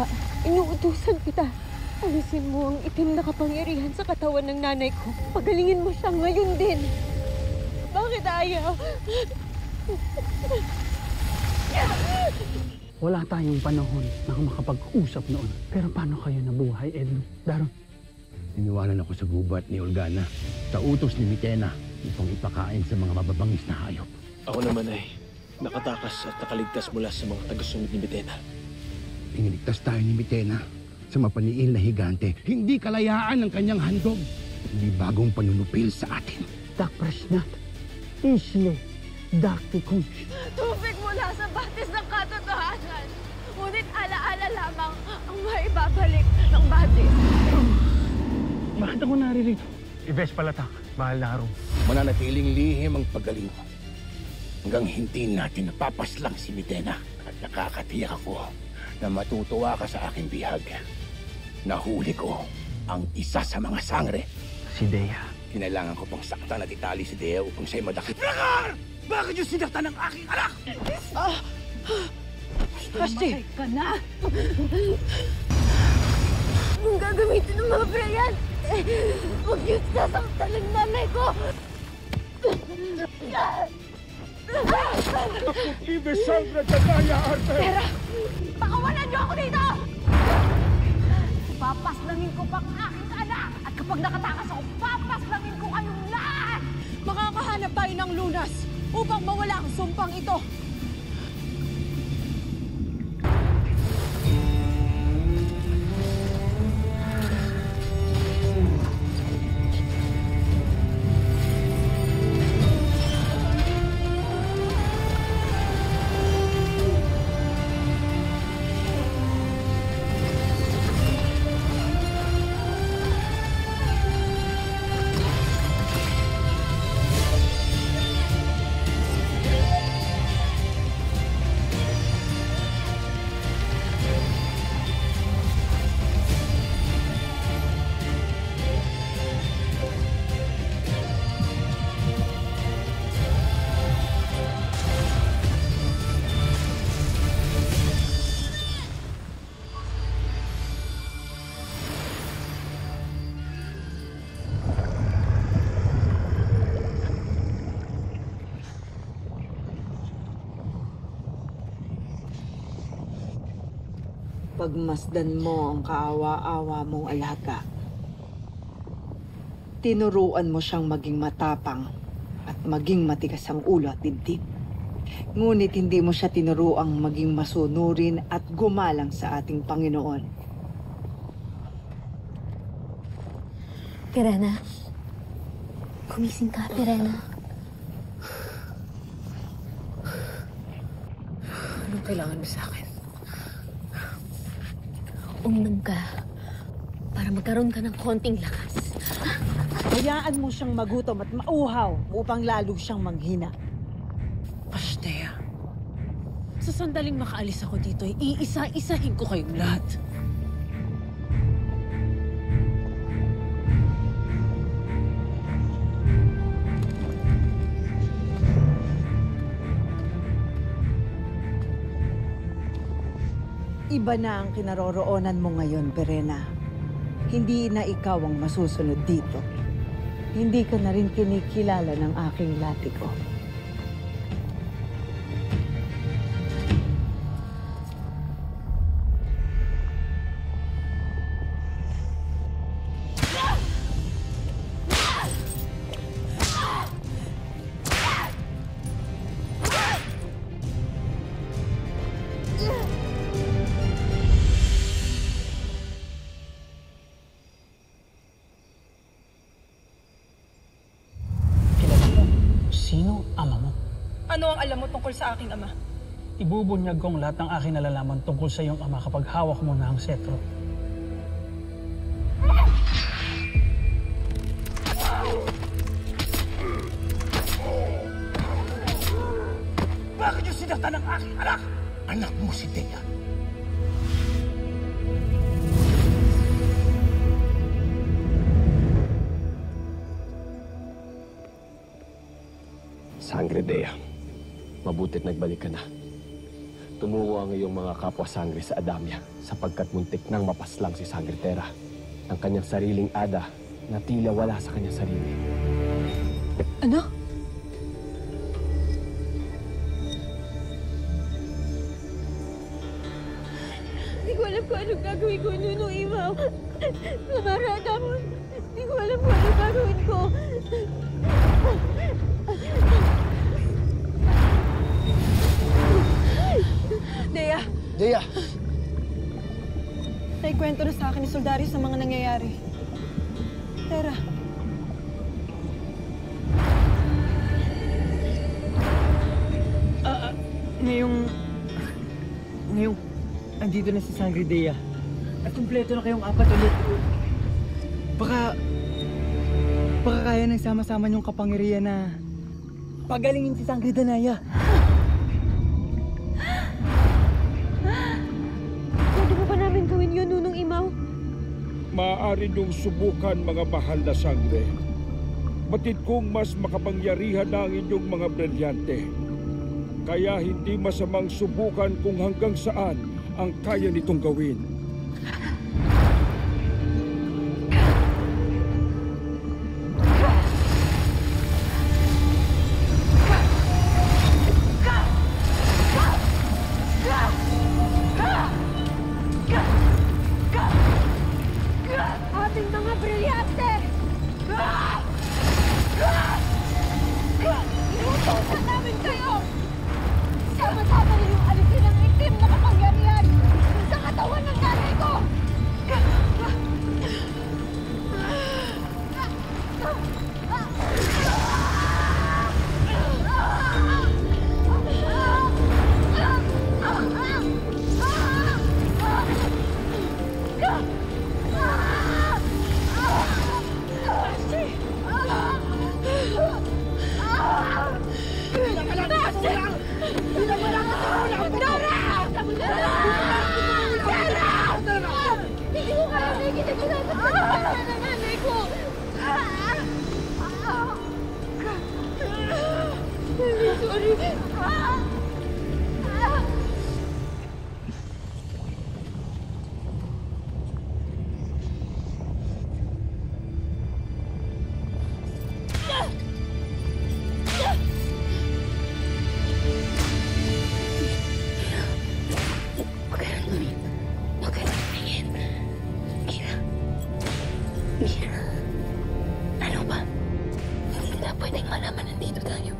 Dea, inuutusan kita. Alisin mo ang itim na kapangyarihan sa katawan ng nanay ko. Pagalingin mo siya ngayon din. Bakit ayaw? Wala tayong panahon na makapag-usap noon. Pero paano kayo nabuhay, Edlo? Daron? Iniwanan ako sa gubat ni Olgana sa utos ni Mitena upang ipakain sa mga mababangis na hayop. Ako naman ay nakatakas at nakaligtas mula sa mga tagasunod ni Mitena. Iniligtas tayo ni Mitena sa mapaniil na higante. Hindi kalayaan ng kanyang handog. Hindi bagong panunupil sa atin. Tak Prashnat, Isle, Dakti Kung. Tubig mula sa batis ng katotohanan. Ngunit alaala lamang ang maibabalik ng batis. Bakit ako naririto? Ives palatak, mahal na araw. Mananatiling lihim ang pagaling mo. Hanggang hindi natin napapaslang si Mitena. At nakakatiyak ako na matutuwa ka sa aking bihag. Nahuli ko ang isa sa mga sangre. Si Dea. Kinailangan ko pang saktan at itali si Dea upang siya'y madakip. Nakar! Bakit yung sinaktan ng aking anak? Pasti! ka na! Kung gagamitin ng mga prayan, huwag niyo sasaktan ng nanay ko! Ibe sangre Jagaya Arte! Tera! Pakawalan niyo ako dito! Papaslangin ko pang aking anak! At kapag nakatakas ako, papaslangin ko kayong lahat! Makakahanap tayo ng lunas upang mawala ang sumpang ito! Pagmasdan mo ang kaawa-awa mong alaga. Tinuruan mo siyang maging matapang at maging matigas ang ulo at dibdib. Ngunit hindi mo siya tinuruang maging masunurin at gumalang sa ating Panginoon. Pirena, gumising ka, Pirena. Anong kailangan mo sa akin? Uminom ka para magkaroon ka ng konting lakas. Hayaan mo siyang magutom at mauhaw upang lalo siyang manghina. Pastea, sa sandaling makaalis ako dito, iisa-isahin ko kayong lahat. Iba na ang kinaroroonan mo ngayon, Pirena. Hindi na ikaw ang masusunod dito. Hindi ka na rin kinikilala ng aking latigo. Sino ama mo? Ano ang alam mo tungkol sa aking ama? Ibubunyag kong lahat ng aking nalalaman tungkol sa iyong ama kapag hawak mo na ang setro. Bakit yung sinaktan ng aking anak? Anak mo si Dea. Sangre Dea, mabuti't nagbalik ka na. tumungo ang iyong mga kapwa-sangre sa Adamya sapagkat muntik nang mapaslang si Sangretera ng kanyang sariling ada na tila wala sa kanyang sarili. Ano? Hindi ko alam kung anong gagawin ko, Nunong Imaw. Samara, Adam. Hindi ko alam kung anong gagawin ko. Dea, Dea! Naikwento na sa akin ni Soldarius ang mga nangyayari. Tera, Ngayong andito na si Sangre Dea at kumpleto na kayong apat ulit. Baka kaya nang sama-sama niyong kapangyarihan na pagalingin si Sangre Danaya. pwede mo ba namin gawin yun, Nunong Imaw? Maaari niyong subukan, mga mahal na sangre. Batid kong mas makapangyarihan na ang inyong mga brilyante. Kaya hindi masamang subukan kung hanggang saan ang kaya nitong gawin. Ating mga brilyante! Inutusan namin kayo! Sama-sama ninyong alisin ang itim na kapangyarihan sa katawan ng nanay ko! Hindi ko kaya nakikita ko dapat sa katawan ng nanay ko! Sorry. Ano ba? Hindi na pwedeng malaman nandito tayo.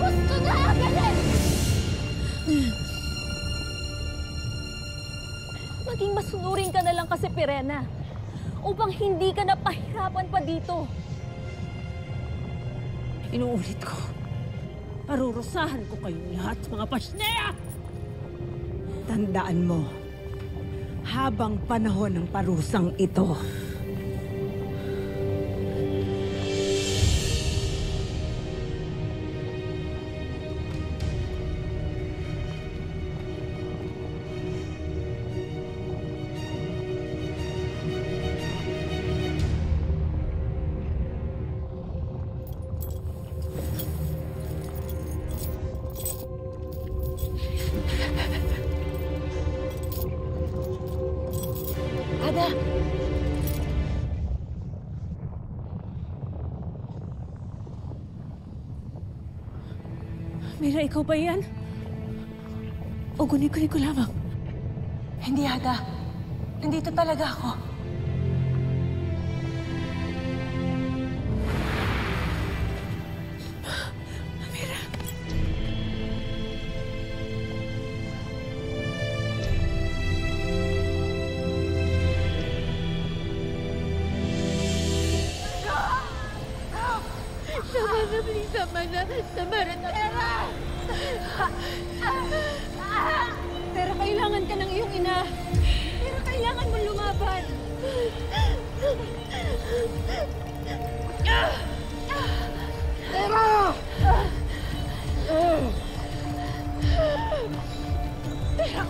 Gusto na agad! Maging masunurin ka na lang kasi, Pirena. Upang hindi ka na pahirapan pa dito. Inuulit ko. Parurusahan ko kayong lahat, mga Pasnea! tandaan mo, habang panahon ng parusang ito, Ada! Mira, ikaw ba yan? O guni-guni ko lamang? hindi Ada. Nandito talaga ako. Samana, please, Samana. Samara, Tera! Pero kailangan ka ng iyong ina. Pero kailangan mo lumaban. Tera,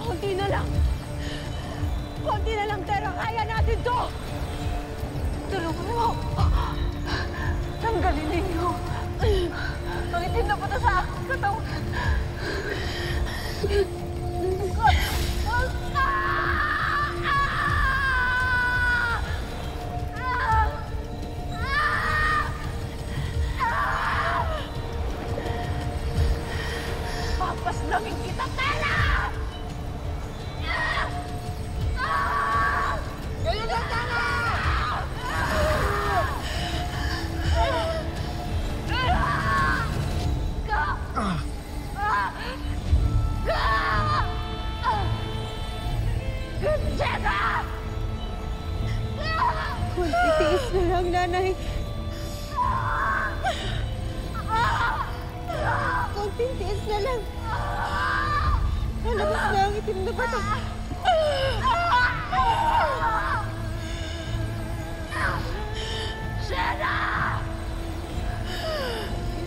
konti na lang! Konti na lang, Tera! Kaya natin to! Tulungan mo! Tanggalin ninyo! Ang itim na puto sa aking katawan! Papaslangin kita, Tera! Ganyan na, Tera! Kunti tiis na lang, nanay. Kunting tiis na lang. Palabas na ang itim na bato. Shera!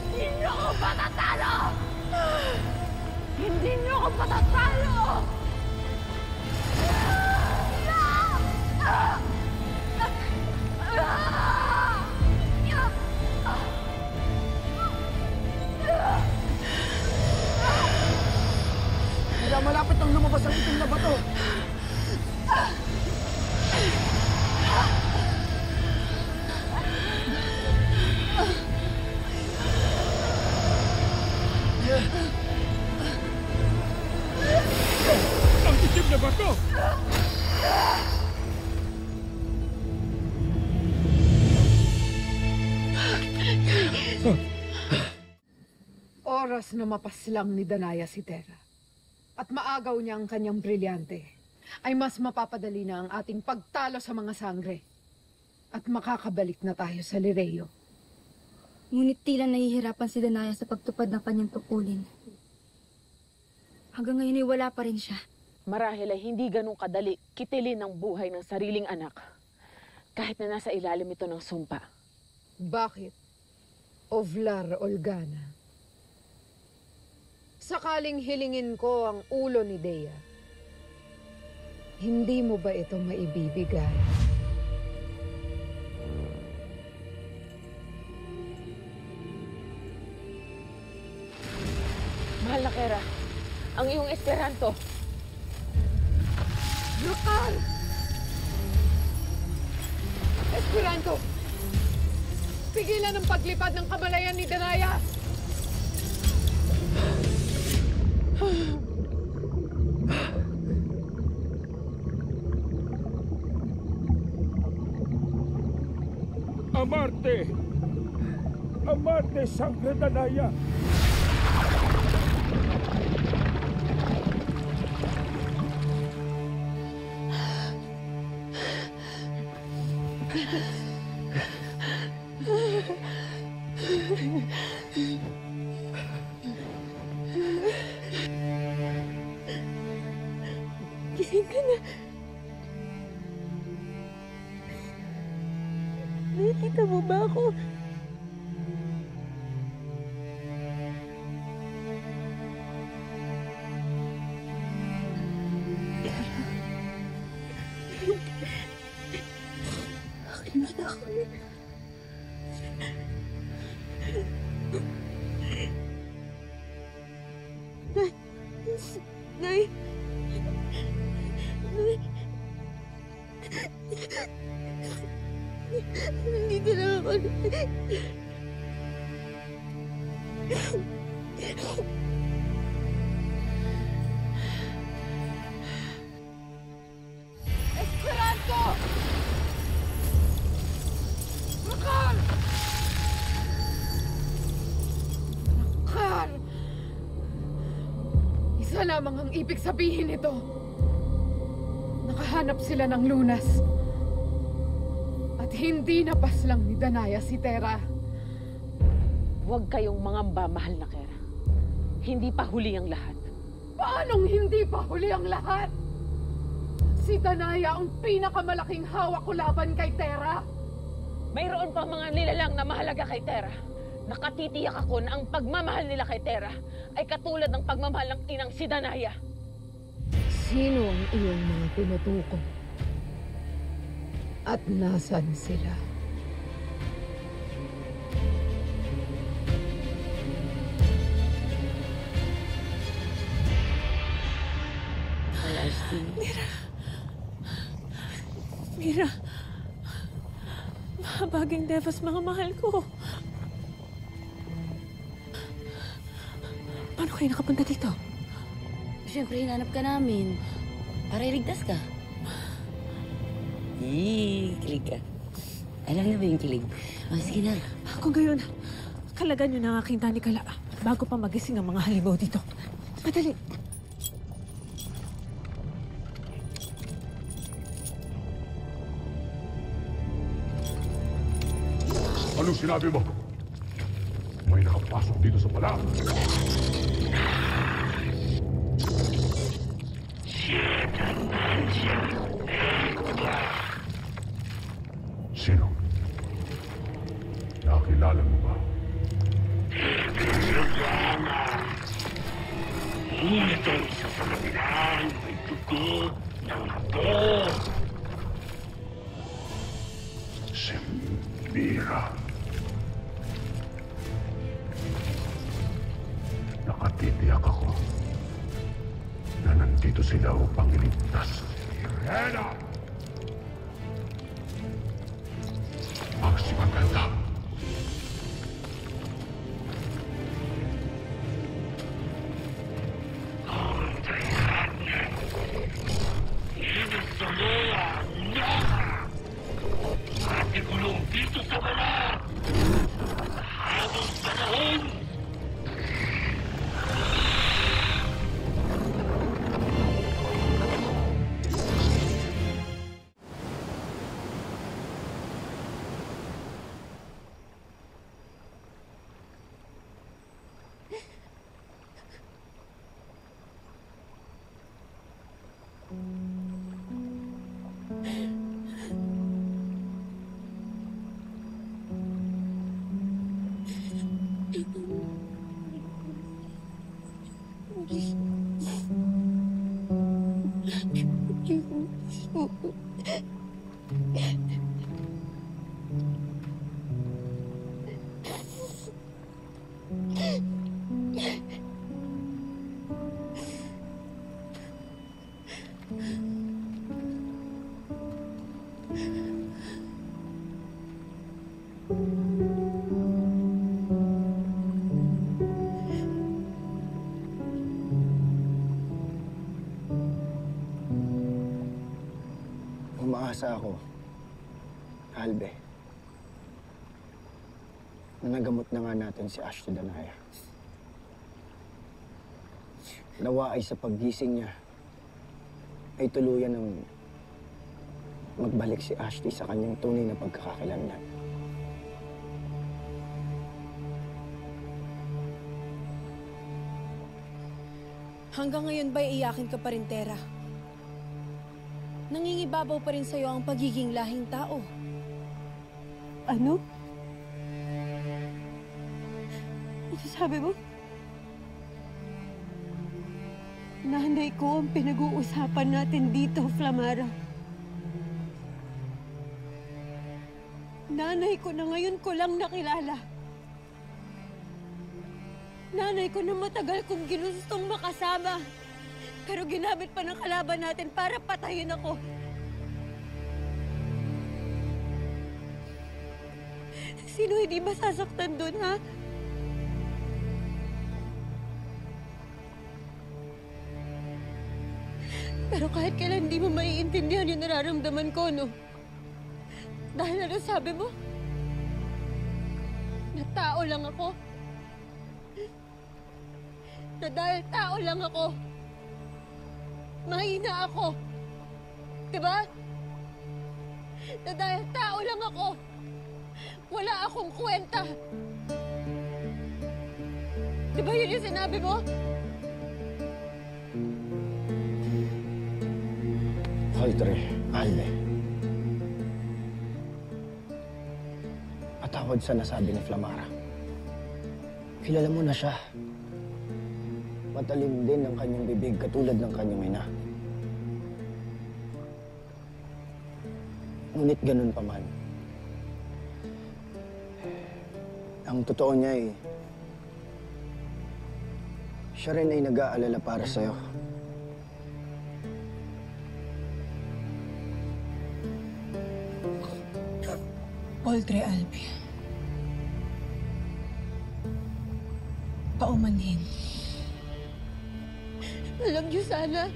Hindi niyo ako matatalo! Hindi niyo ako matatalo! Kaya malapit ang lumabas ang itim na bato. Ang itim na bato! Oras na mapaslang ni Danaya si Tera at maagaw niya ang kanyang brilyante, ay mas mapapadali na ang ating pagtalo sa mga sangre at makakabalik na tayo sa Lireo. Ngunit tila nahihirapan si Danaya sa pagtupad ng kanyang tungkulin. Hanggang ngayon ay wala pa rin siya. Marahil ay hindi ganun kadali kitilin ang buhay ng sariling anak, kahit na nasa ilalim ito ng sumpa. Bakit, Ovlar Olgana? Sakaling hilingin ko ang ulo ni Dea, hindi mo ba ito maibibigay? Mahal na Kera, ang iyong Esperanto. Lokal! Esperanto! Pigilan ang paglipad ng kamalayan ni Danaya! Amarte! Amarte, Sangre Danaya! Gising ka na. Nakikita mo ba ako? Akin na ako. Nay! Nandito lang ako. Esperanto! Lokal! Lokal! Isa lamang ang ibig sabihin nito. Nakahanap sila ng lunas. At hindi napaslang ni Danaya si Tera. Huwag kayong mangamba, mahal na Kera. Hindi pa huli ang lahat. Paanong hindi pa huli ang lahat? Si Danaya ang pinakamalaking hawak ko laban kay Tera. Mayroon pa mga nilalang na mahalaga kay Tera. Nakatitiyak ako na ang pagmamahal nila kay Tera ay katulad ng pagmamahal ng inang si Danaya. Sino ang iyong mga tinutukoy? At nasan sila? Mira. Mahabaging Devas, mga mahal ko. Paano kayo nakapunta dito? Siyempre, hinanap ka namin. Para iligtas ka. Kilig ka. Alam na ba yung kilig? Sige na. Kung gayon, kalagan nyo na ang aking tanikala bago pa magising ang mga halimaw dito. Madali. Anong sinabi mo? May nakapasok dito sa pala. Sino? Nakilala mo ba? Ito isa sa kabilang may tutok ng ito. Si Mira. Nakatitiyak ako na nandito sila upang iligtas. Irena! Magsimaganda. Dito sa bala! Habang panahon! Umaasa ako, Albe, na nagamot na nga natin si Ashley Danaya. Nawa ay sa paggising niya, ay tuluyan ng magbalik si Ashley sa kanyang tunay na pagkakakilanlan. Hanggang ngayon ba'y iyakin ka pa rin, Tera? Nangingibabaw pa rin sa'yo ang pagiging lahing tao. Ano? Ano sabi mo? Nanay ko ang pinag-uusapan natin dito, Flamara. Nanay ko na ngayon ko lang nakilala. Nanay ko na matagal kong ginustong makasama. Pero ginamit pa ng kalaban natin para patayin ako. Sino hindi masasaktan doon, ha? Pero kahit kailan hindi mo maiintindihan yung nararamdaman ko, no? Dahil ano sabi mo? Na tao lang ako. Na dahil tao lang ako, mahina ako. Diba? Na dahil tao lang ako, wala akong kwenta. Diba yun yung sinabi mo? Paltre, Albe. Patawad sa nasabi ni Flamara. Kilala mo na siya. Matalim din ang kanyang bibig katulad ng kanyang ina. Ngunit ganun pa man. Ang totoo niya ay siya rin ay nag-aalala para sa'yo. Paltre, Albe. Paumanhin. Alam niyo sana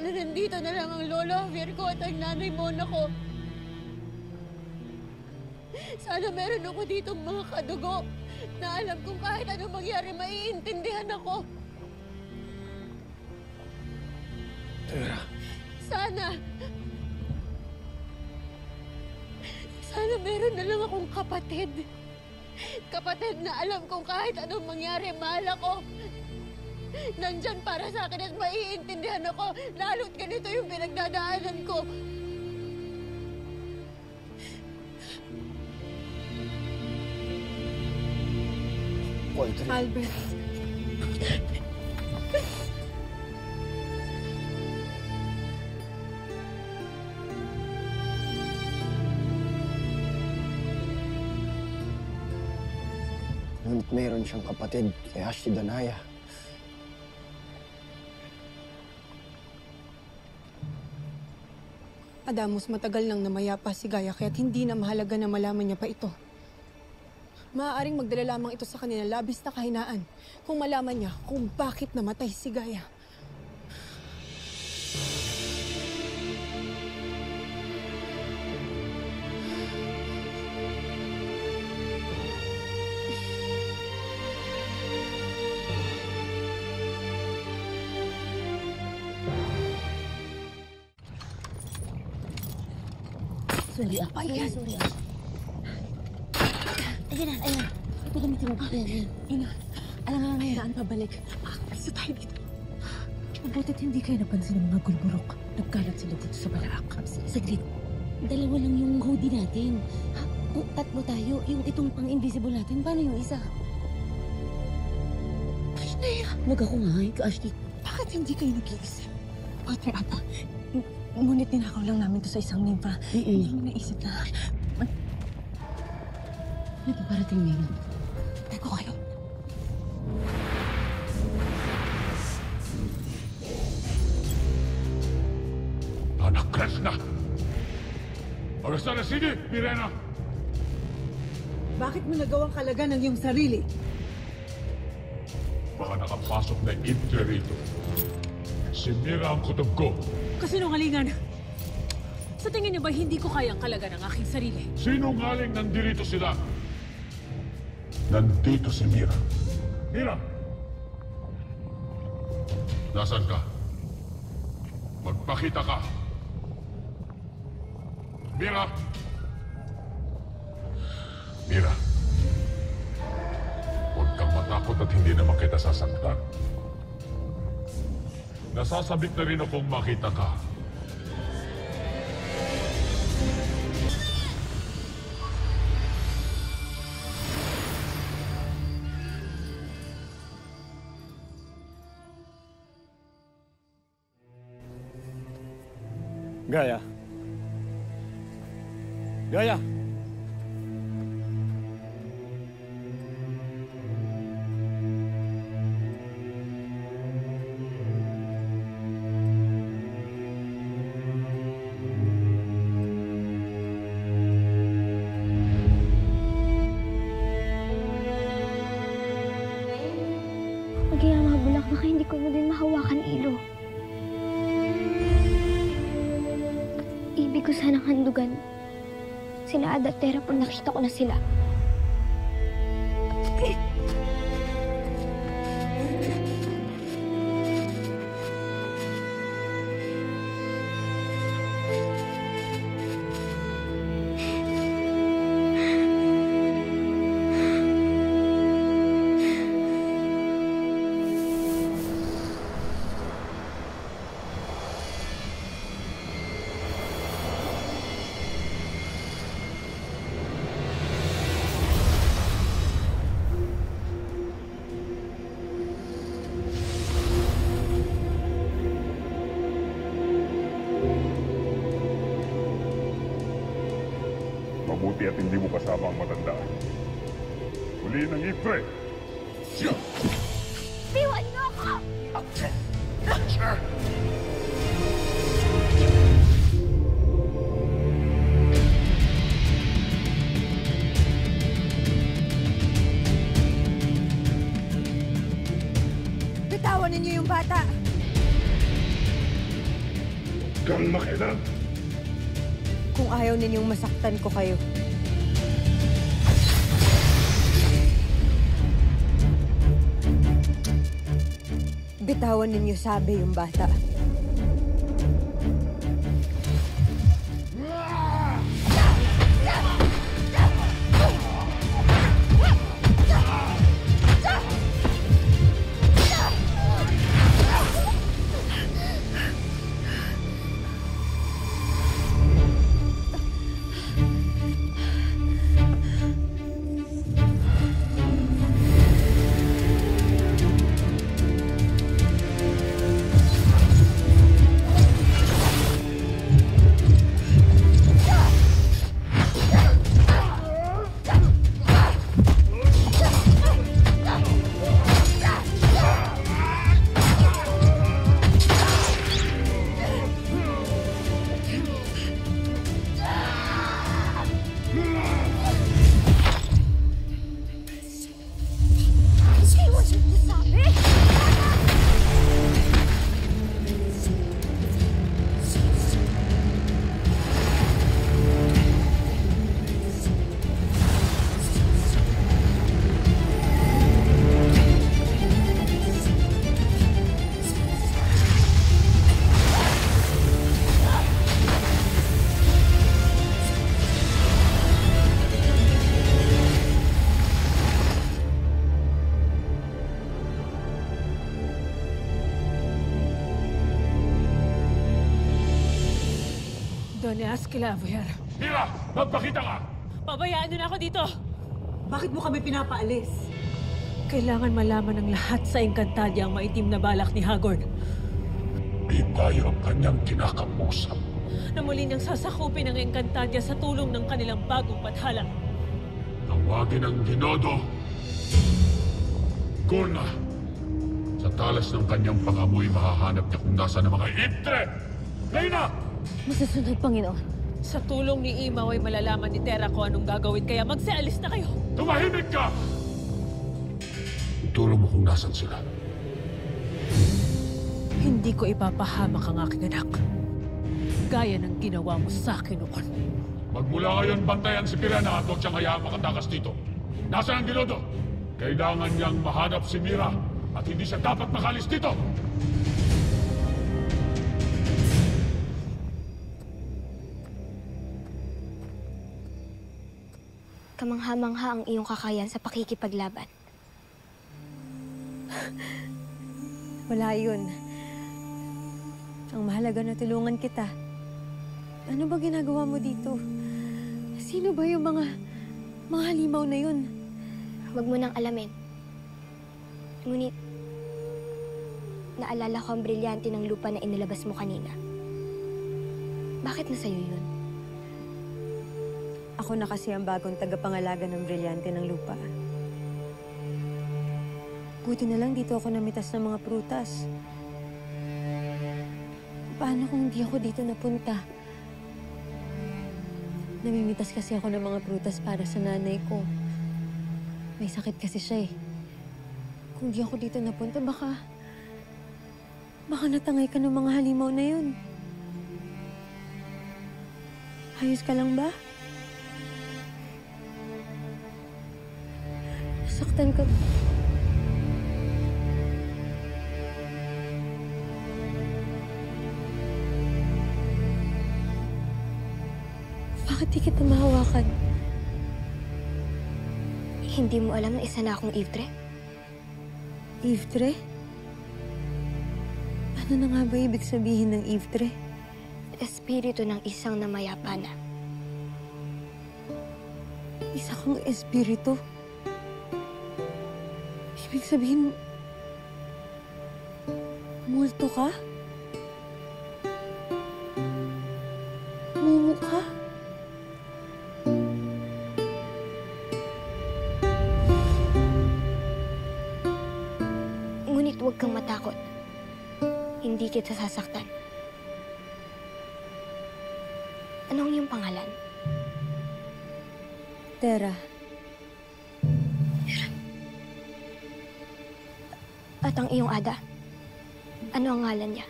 nandito na lang ang lolo Javier ko at ang nanay Mona ko. Sana meron ako ditong mga kadugo na alam kung kahit anong mangyari, maiintindihan ako. Tera. Sana meron na lang akong kapatid. Kapatid na alam kung kahit anong mangyari, mahal ako. Nandyan para sa akin at maiintindihan ako. Lalo't ganito yung pinagdadaanan ko. Paltre. Albert. Ngunit mayroon siyang kapatid, kaya si Danaya. Adamos, matagal nang namayapa si Gaia kaya't hindi na mahalaga na malaman niya pa ito. Maaaring magdala lamang ito sa kanila labis na kahinaan kung malaman niya kung bakit namatay si Gaia. Sorry ah. Sorry ah. Ayan na. Ito gamitin mo. Ayan. Ina, alam mo na daan pabalik. Isa tayo dito. Mabutit hindi kayo napansin ng mga gulburok. Nagkalat sila dito sa balaak. Saglit. Dalawa lang yung hoodie natin. Kung tatlo tayo, yung itong pang-invisible natin, paano yung isa? Ashley! Wag ako nga, Ashley. Bakit hindi kayo nag-iisip? Patre, Apa, ngunit ninakaw lang namin to sa isang nimpa. Hindi mo naisip na... May paparating na yun. Teko kayo. Anak Krishna! Arrestan na Sidi, Mirena! Bakit mo nagawang kalaga ng iyong sarili? Baka nakapasok na Idre rito. Si Mira ang kutob ko. Kasinungalingan. Sa tingin niyo ba hindi ko kayang kalaga ng aking sarili? Sinungaling nandito sila. Nandito si Mira. Mira! Nasaan ka? Magpakita ka. Mira! Mira. Huwag kang matakot at hindi naman kita sasaktan. Nasasabik na rin akong makita ka. Gaia. Gaia! Kaya mga bulak, baka hindi ko na din mahawakan ilo. Ibig ko sanang handugan sila Ada at Tera pag nakita ko na sila. Mabuti at hindi mo kasama ang matanda. Huli ng Ifre! Siya! Biwan niyo ako! Bitawan ninyo yung bata! Kang makialam! Kung ayaw ninyong masaktan ko kayo. Bitawan ninyo sabi yung bata. Dona Esquilaver. Mira! Magpakita ka! Pabayaan niyo na ako dito! Bakit mo kami pinapaalis? Kailangan malaman ng lahat sa Encantadia ang maitim na balak ni Hagorn. Di tayo ang kanyang kinakamusap. Na muli niyang sasakupin ang Encantadia sa tulong ng kanilang bagong pathala. Tawagin ang Ginodo. Gurna! Sa talas ng kanyang pangamoy, mahahanap niya kung nasa ng mga Iftre! Reyna! Masusunod, Panginoon. Sa tulong ni Imaw ay malalaman ni Terra kung anong gagawin, kaya magsialis na kayo! Tumahimik ka! Ituro mo kung nasan sila. Hindi ko ipapahamak ang aking anak. Gaya ng ginawa mo sa akin noon. Magmula ngayon, bantayan si Pirena at huwag siyang hayaan makatakas dito. Nasaan ang Ginodo? Kailangan niyang mahanap si Mira at hindi siya dapat makalis dito! Kamangha-mangha ang iyong kakayan sa pakikipaglaban. Wala yun. Ang mahalaga na tulungan kita. Ano ba ginagawa mo dito? Sino ba yung mga halimaw na yun? Huwag mo nang alamin. Ngunit, naalala ko ang brilyante ng lupa na inilabas mo kanina. Bakit nasa'yo yun? Ako na kasi ang bagong tagapangalaga ng brilyante ng lupa. Buti na lang dito ako namitas ng mga prutas. Paano kung hindi ako dito napunta? Namimitas kasi ako ng mga prutas para sa nanay ko. May sakit kasi siya eh. Kung di ako dito napunta, baka natangay ka ng mga halimaw na yun. Ayos ka lang ba? Nasaktan ka. Bakit di kita mahawakan? Hindi mo alam na isa na akong Iftre? Iftre? Ano na nga ba ibig sabihin ng Iftre? Espiritu ng isang namayapana. Isa kang espiritu? Ibig sabihin, multo ka? Mumu ka? huwag kang matakot. Hindi kita sasaktan. Anong iyong pangalan? Tera. At ang iyong ada? Ano ang ngalan niya?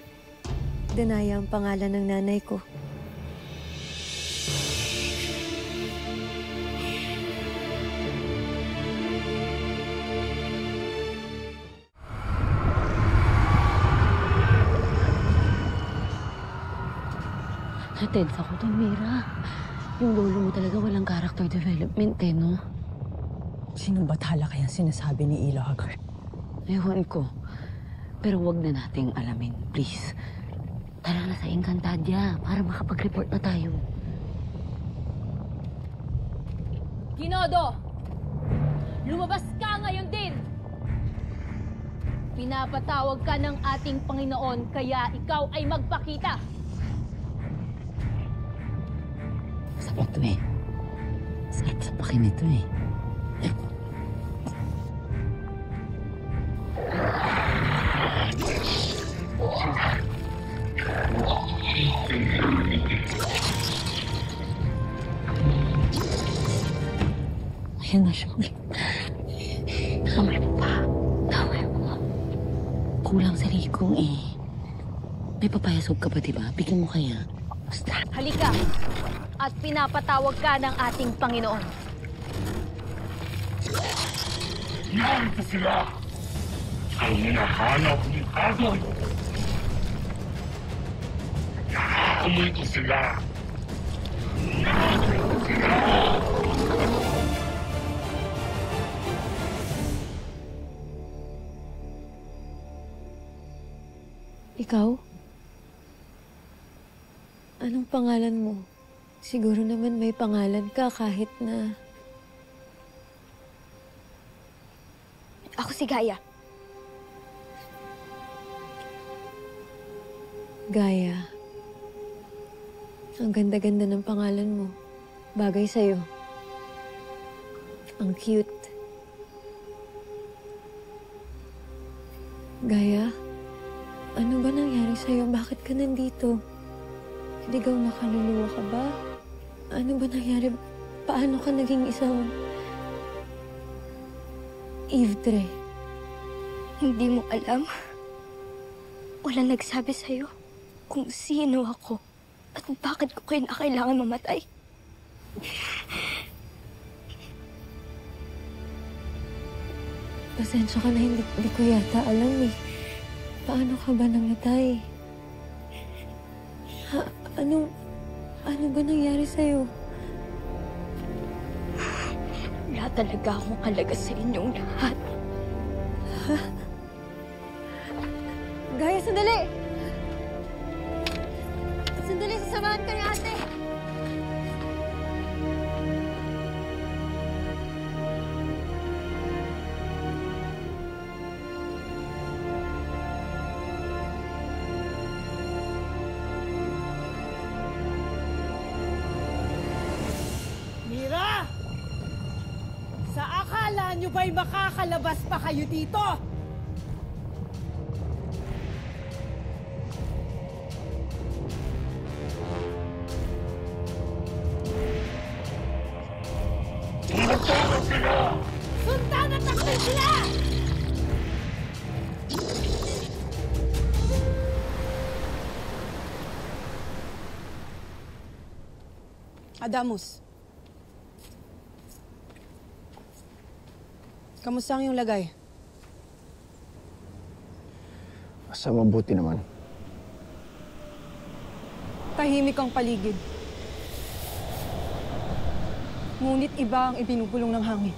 Danaya ang pangalan ng nanay ko. Natense ako doon, Mira. Yung lolo mo talaga walang character development eh, no? Sinong bathala kaya sinasabi ni Ila Hagar? Ewan ko. Pero wag na nating alamin, please. Tara na sa Encantadia para makapag-report na tayo. Ginodo! Lumabas ka ngayon din! Pinapatawag ka ng ating Panginoon kaya ikaw ay magpakita! Sakit to eh. Sakit sa pakin ito eh. Ayan na siya ulit. Kamay mo pa. Taway mo. Kulang sa likong eh. May papayasog ka pa diba? Bigyan mo kaya. Basta. Halika! At pinapatawag ka ng ating Panginoon. Narito sila! Ang hinahanap ni Adon! Narito sila! Narito sila! Ikaw? Anong pangalan mo? Siguro naman may pangalan ka kahit na... Ako si Gaia. Gaia. Ang ganda-ganda ng pangalan mo. Bagay sa'yo. Ang cute. Gaia, ano ba nangyari sa'yo? Bakit ka nandito? Ligaw na kaluluwa ka ba? Ano ba nangyari? Paano ka naging isang... Ivdre? Hindi mo alam. Walang nagsabi sa'yo kung sino ako at bakit ko kailangan mamatay. Pasensya ka na, hindi ko yata alam eh. Paano ka ba namatay? Ano ba nangyari sa'yo? Wala talaga akong halaga sa inyong lahat. Ha? Gaia, sandali! Sandali, sasamahan ka ni ate! Mira! Sa akala nyo ba'y makakalabas pa kayo dito? Sundan at takpan sila! Adamus. Kamusta ang iyong lagay? Sa mabuti naman. Tahimik ang paligid. Ngunit iba ang ibinubulong ng hangin.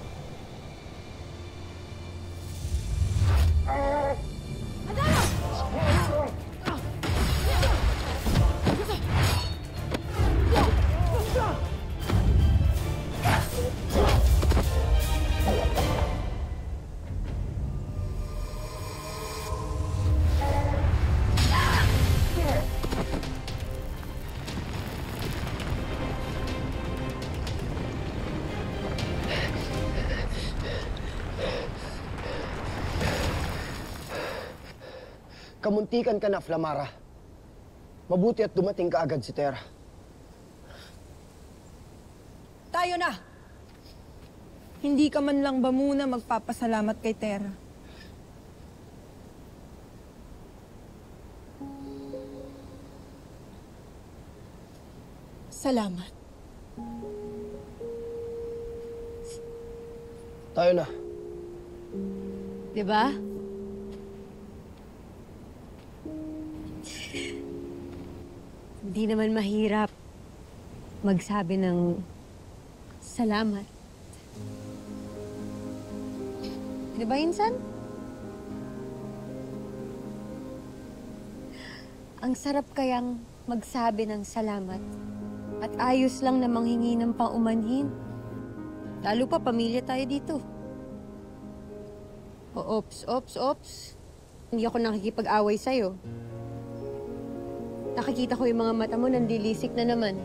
Kamuntikan ka na, Flamara. Mabuti at dumating ka agad si Terra. Tayo na! Hindi ka man lang ba muna magpapasalamat kay Terra? Salamat. Tayo na. Diba? Hindi naman mahirap magsabi ng salamat. Diba, Insan? Ang sarap kayang magsabi ng salamat at ayos lang na manghingi ng paumanhin. Lalo pa, pamilya tayo dito. Ops. Hindi ako nakikipag-away sa'yo. Nakikita ko yung mga mata mo, nandilisik na naman.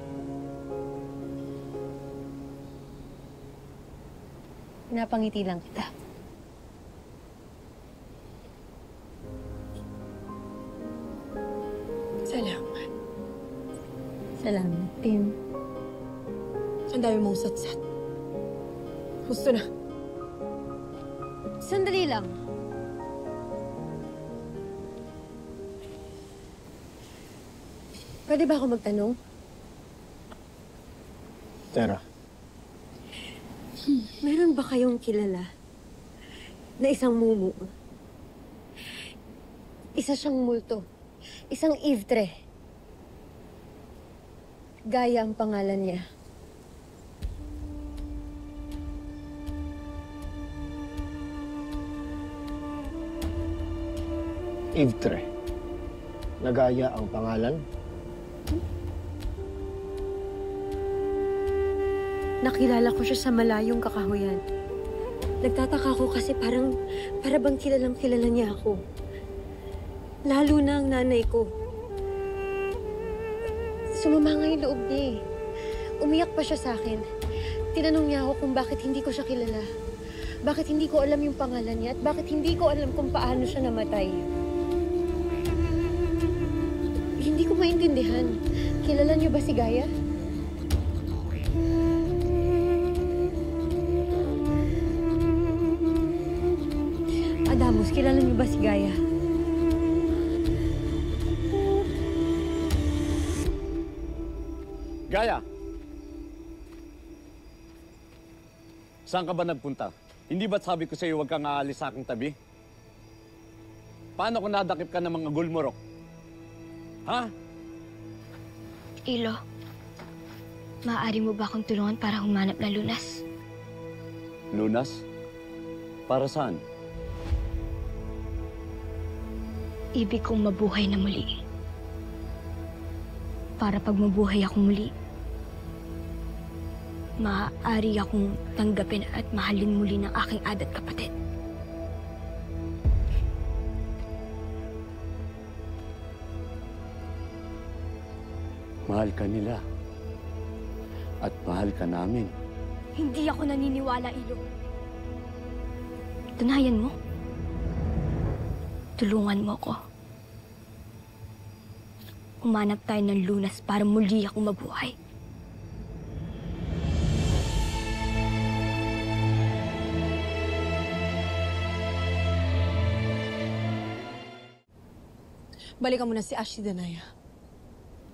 Napangiti lang kita. Salamat. Salamat, Tim. Ang dami mong satsat. Gusto na. Sandali lang. Pwede ba ako magtanong? Terra. Meron ba kayong kilala na isang mumu? Isa siyang multo. Isang Ivtre. Gaya ang pangalan niya. Ivtre. Nagaya ang pangalan? Nakilala ko siya sa malayong kakahuyan. Nagtataka ko kasi para bang kilalang kilala niya ako. Lalo na ang nanay ko. Sumama nga yung loob niya eh. Umiyak pa siya sa akin. Tinanong niya ako kung bakit hindi ko siya kilala. Bakit hindi ko alam yung pangalan niya at bakit hindi ko alam kung paano siya namatay. Hindi ko maintindihan. Kilala niyo ba si Gaia? Adamus, kilala niyo ba si Gaia? Gaia! Saan ka ba nagpunta? Hindi ba't sabi ko sa'yo huwag kang aalis sa aking tabi? Paano kung nadakip ka ng mga gulmurok? Ha? Ilo, maaari mo ba akong tulungan para humanap ng lunas? Lunas? Para saan? Ibig kong mabuhay na muli. Para pag mabuhay ako muli, maaari akong tanggapin at mahalin muli ng aking adat kapatid. Mahal ka nila. At mahal ka namin. Hindi ako naniniwala, Ilo. Tunayan mo. Tulungan mo ko. Umanap tayo ng lunas para muli akong mabuhay. Balikan mo na si Ashley Danaya.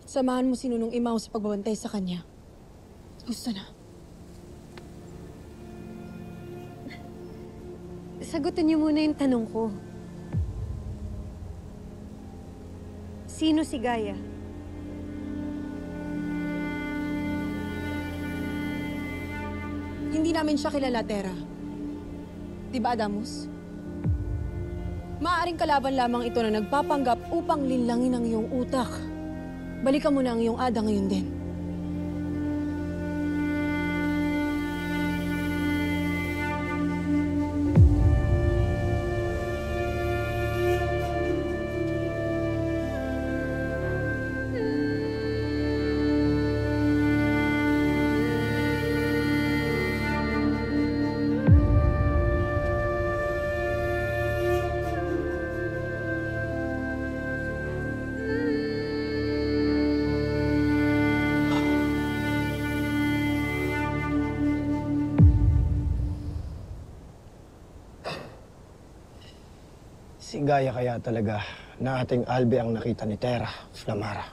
Samahan mo si Nunong Imaw sa pagbabantay sa kanya. Gusto na. Sagutin niyo muna yung tanong ko. Sino si Gaia? Hindi namin siya kilala, Terra. Diba, Adamus? Maaaring kalaban lamang ito na nagpapanggap upang linlangin ang iyong utak. Balikan mo na ang iyong ada ngayon din. Si Gaia kaya talaga na ating Albe ang nakita ni Terra, Flamara.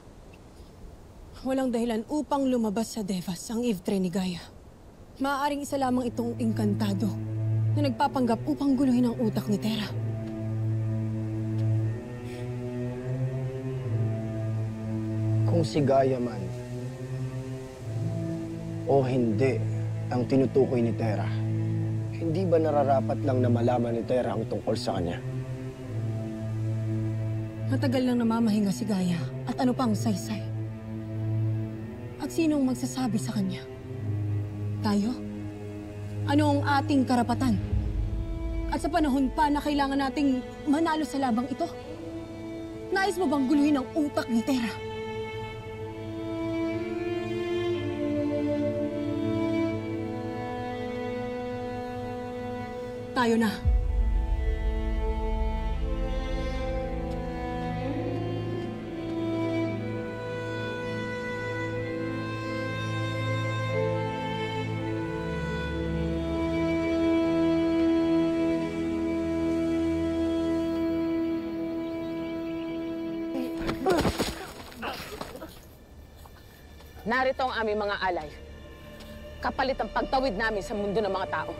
Walang dahilan upang lumabas sa Devas ang Ivtre ni Gaia. Maaaring isa lamang itong engkantado na nagpapanggap upang guluhin ang utak ni Terra. Kung si Gaia man o hindi ang tinutukoy ni Terra, hindi ba nararapat lang na malaman ni Terra ang tungkol sa kanya? Matagal lang namamahinga si Gaia at ano pang saysay. At sinong magsasabi sa kanya? Tayo? Ano ang ating karapatan? At sa panahon pa na kailangan nating manalo sa labang ito? Nais mo bang guluhin ang utak ni Terra? Tayo na. Narito ang aming mga alay. Kapalit ang pagtawid namin sa mundo ng mga tao.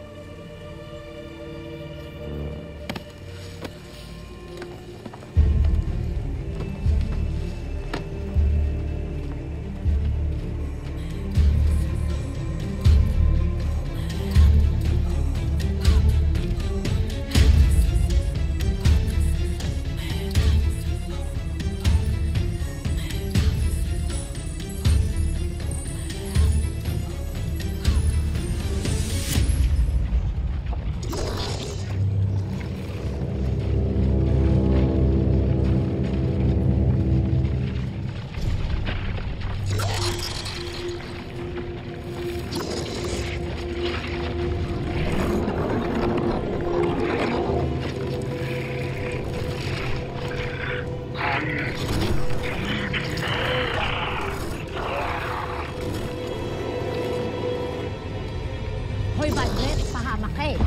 Hoy, Badret, pahamak ka eh.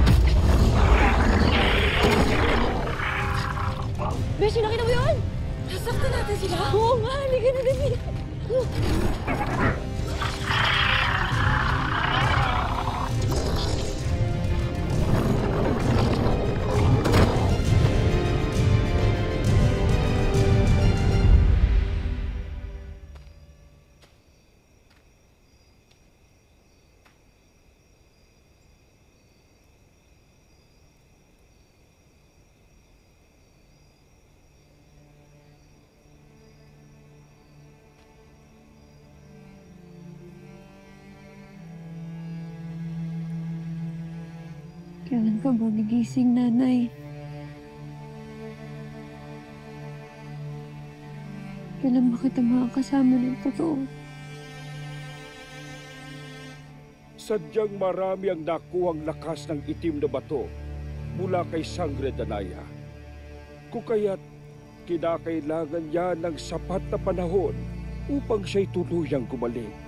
Beshi, nakita mo yun? Nasaktan natin sila? Oo nga, halika na din. Kailan ka ba nagising, Nanay? Kailan ba kita makakasama ng totoo? Sadyang marami ang nakuhang lakas ng itim na bato mula kay Sangre Danaya. Kung kaya't kinakailangan niya ng sapat na panahon upang siya'y tuluyang gumaling.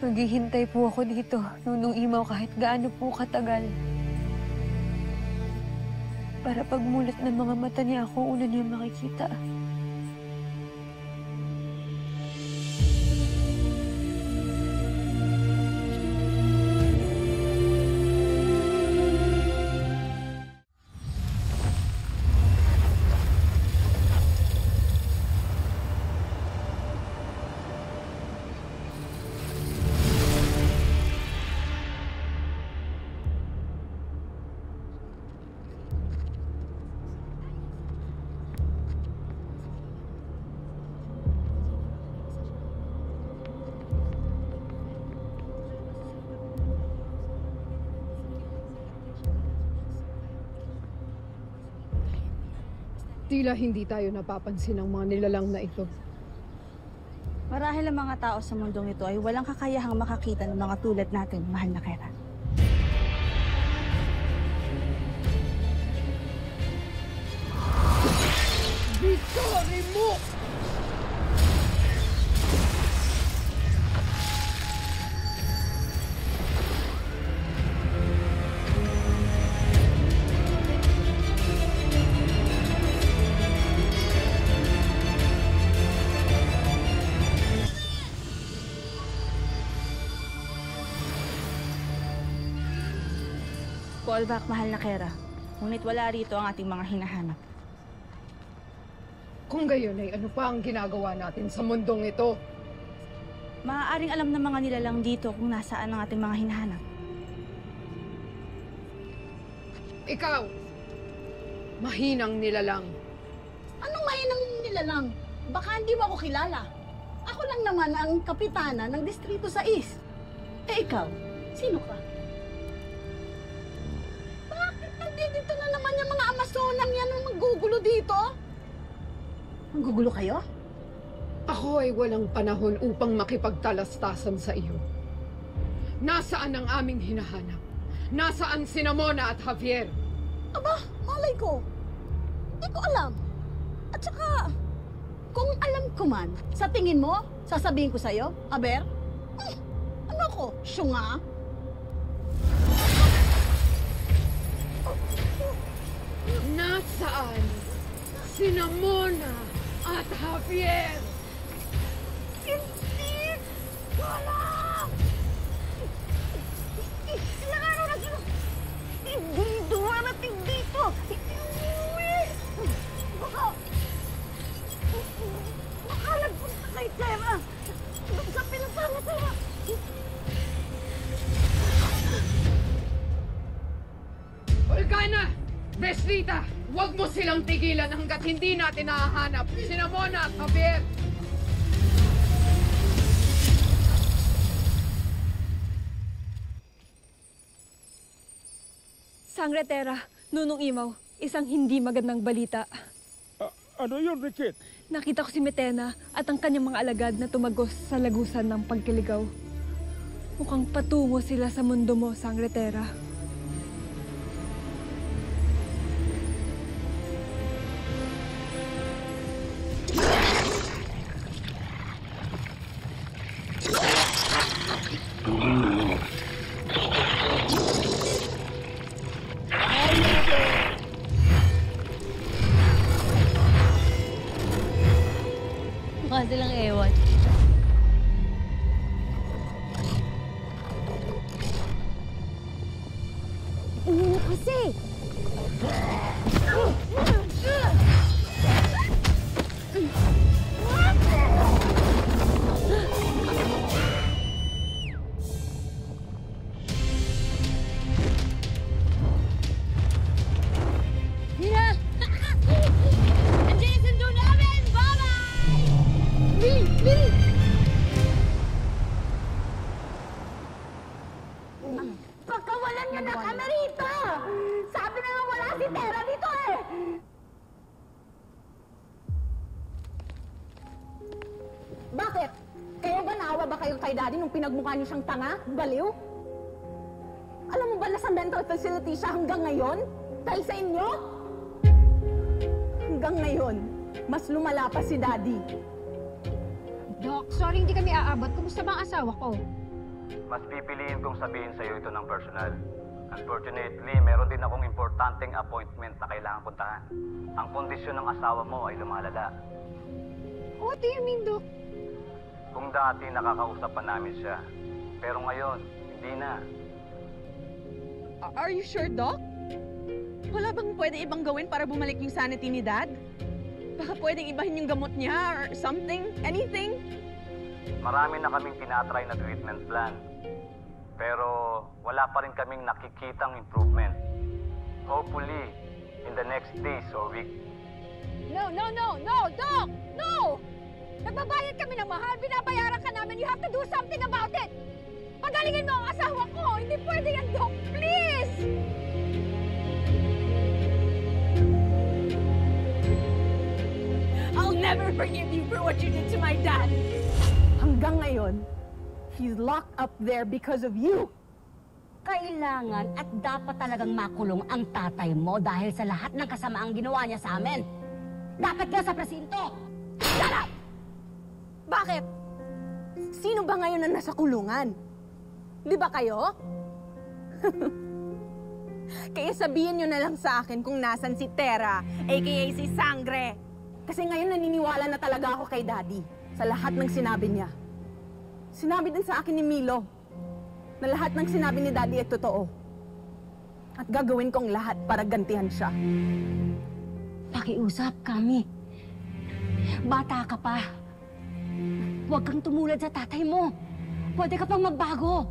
Maghihintay po ako dito, Nunong Imaw, kahit gaano po katagal. Para pagmulat ng mga mata niya ako, una niya makikita. Tila hindi tayo napapansin ng mga nilalang na ito. Marahil ang mga tao sa mundong ito ay walang kakayahang makakita ng mga tulad natin, mahal na Kera. Victory mo! Callback, mahal na Kera. Ngunit wala rito ang ating mga hinahanap. Kung gayon ay ano pa ang ginagawa natin sa mundong ito? Maaaring alam ng mga nilalang dito kung nasaan ang ating mga hinahanap. Ikaw, mahinang nilalang. Anong mahinang nilalang? Baka hindi mo ako kilala. Ako lang naman ang kapitana ng Distrito 6. Eh ikaw, sino ka? Bakit nandito na naman yung mga Amazonang yan ang maggugulo dito? Maggugulo kayo? Ako ay walang panahon upang makipagtalastasan sa iyo. Nasaan ang aming hinahanap? Nasaan si Mona at Javier? Aba, malay ko. Hindi ko alam. At saka, kung alam ko man, sa tingin mo, sasabihin ko sa'yo, Aber? Ano ko? Syunga? Nasaan si Mona at Javier? Hindi! Wala! Ilang araw na sila hindi dumarating dito! Hindi umuwi! Baka nagpunta kay Tera! Doon sa pinagpangatara! Olgana! Vesrita! Huwag mo silang tigilan hanggat hindi natin nahahanap si Mona at Javier! Sangre Terra, Nunong Imaw, isang hindi magandang balita. Ano yun, Richard? Nakita ko si Metena at ang kanyang mga alagad na tumagos sa lagusan ng pagkiligaw. Mukhang patungo sila sa mundo mo, Sangre Terra. Mukha silang ewan. Ano kasi? Mira! Andiyan yung sundo namin! Bye-bye! Billy! Billy! Pagkawalan niyo na kami rito! Sabi na nga wala si Tera dito eh! Bakit? Kayo ba naawa ba kayo kay Daddy nung pinagmukha niyo siyang tanga? Baliw? Alam mo ba na sa mental facility siya hanggang ngayon? Dahil sa inyo? Hanggang ngayon, mas lumala pa si Daddy. Doc, sorry hindi kami aabot. Kumusta ba ang asawa ko? Mas pipiliin kong sabihin sa'yo ito ng personal. Unfortunately, meron din akong importanteng appointment na kailangan puntahan. Ang kondisyon ng asawa mo ay lumalala. What do you mean, Doc? Kung dati nakakausap pa namin siya, pero ngayon, hindi na. Are you sure, Doc? Wala bang pwede ibang gawin para bumalik yung sanity ni Dad? Baka pwedeng ibahin yung gamot niya or something? Anything? Marami na kaming tinatry na treatment plan. Pero wala pa rin kaming nakikitang improvement. Hopefully, in the next days or week. No, no, no, no! Doc! No! Nagbabayad kami ng mahal, binabayaran ka namin. You have to do something about it! Pagalingin mo ang asawa ko! Hindi pwede yan, Doc! Please! I'll never forgive you for what you did to my dad! Hanggang ngayon, he's locked up there because of you. Kailangan at dapat talagang makulong ang tatay mo dahil sa lahat ng kasamaang ginawa niya sa amin. Dapat ka sa presinto! Shut up! Bakit? Sino ba ngayon na nasa kulungan? Di ba kayo? Kaya sabihin nyo na lang sa akin kung nasan si Tera, aka si Sangre. Kasi ngayon naniniwala na talaga ako kay Daddy sa lahat ng sinabi niya. Sinabi din sa akin ni Milo na lahat ng sinabi ni Daddy ay totoo. At gagawin kong lahat para gantihan siya. Pakiusap, Kami. Bata ka pa. Huwag kang tumulad sa tatay mo. Pwede ka pang magbago.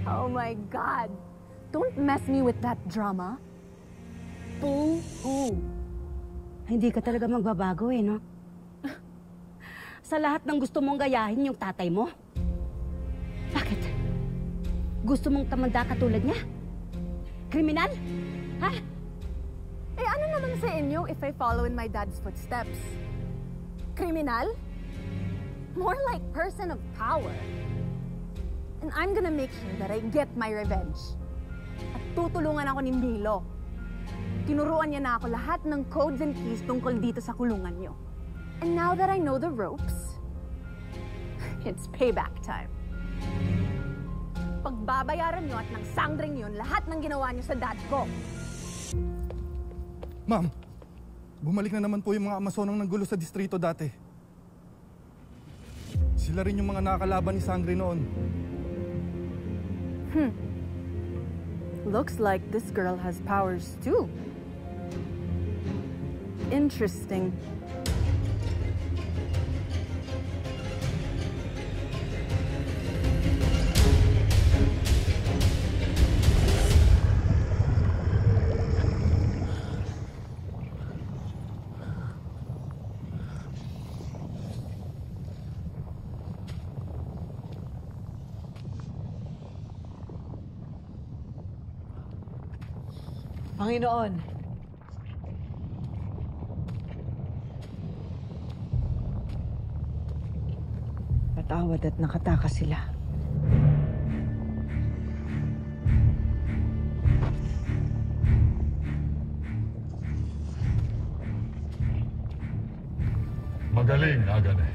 Oh my God! Don't mess me with that drama. Boo-hoo. Hindi ka talaga magbabago eh, no? Sa lahat ng gusto mong gayahin yung tatay mo? Bakit? Gusto mong tamanda katulad niya? Kriminal? Ha? Eh ano naman sa inyo if I follow in my dad's footsteps? Kriminal? More like person of power. And I'm gonna make sure that I get my revenge. At tutulungan ako ni Milo. Tinuruan niya na ako lahat ng codes and keys tungkol dito sa kulungan niyo. And now that I know the ropes, it's payback time. Pagbabayaran niyo at ng sangring yun lahat ng ginawa niyo sa dad ko. Ma'am, bumalik na naman po yung mga Amazonang nanggulo sa distrito dati. Sila rin yung mga nakakalaban ni Sangre noon. Looks like this girl has powers too. Interesting. Panginoon, patawad at nakatakas sila. Magaling, Agane.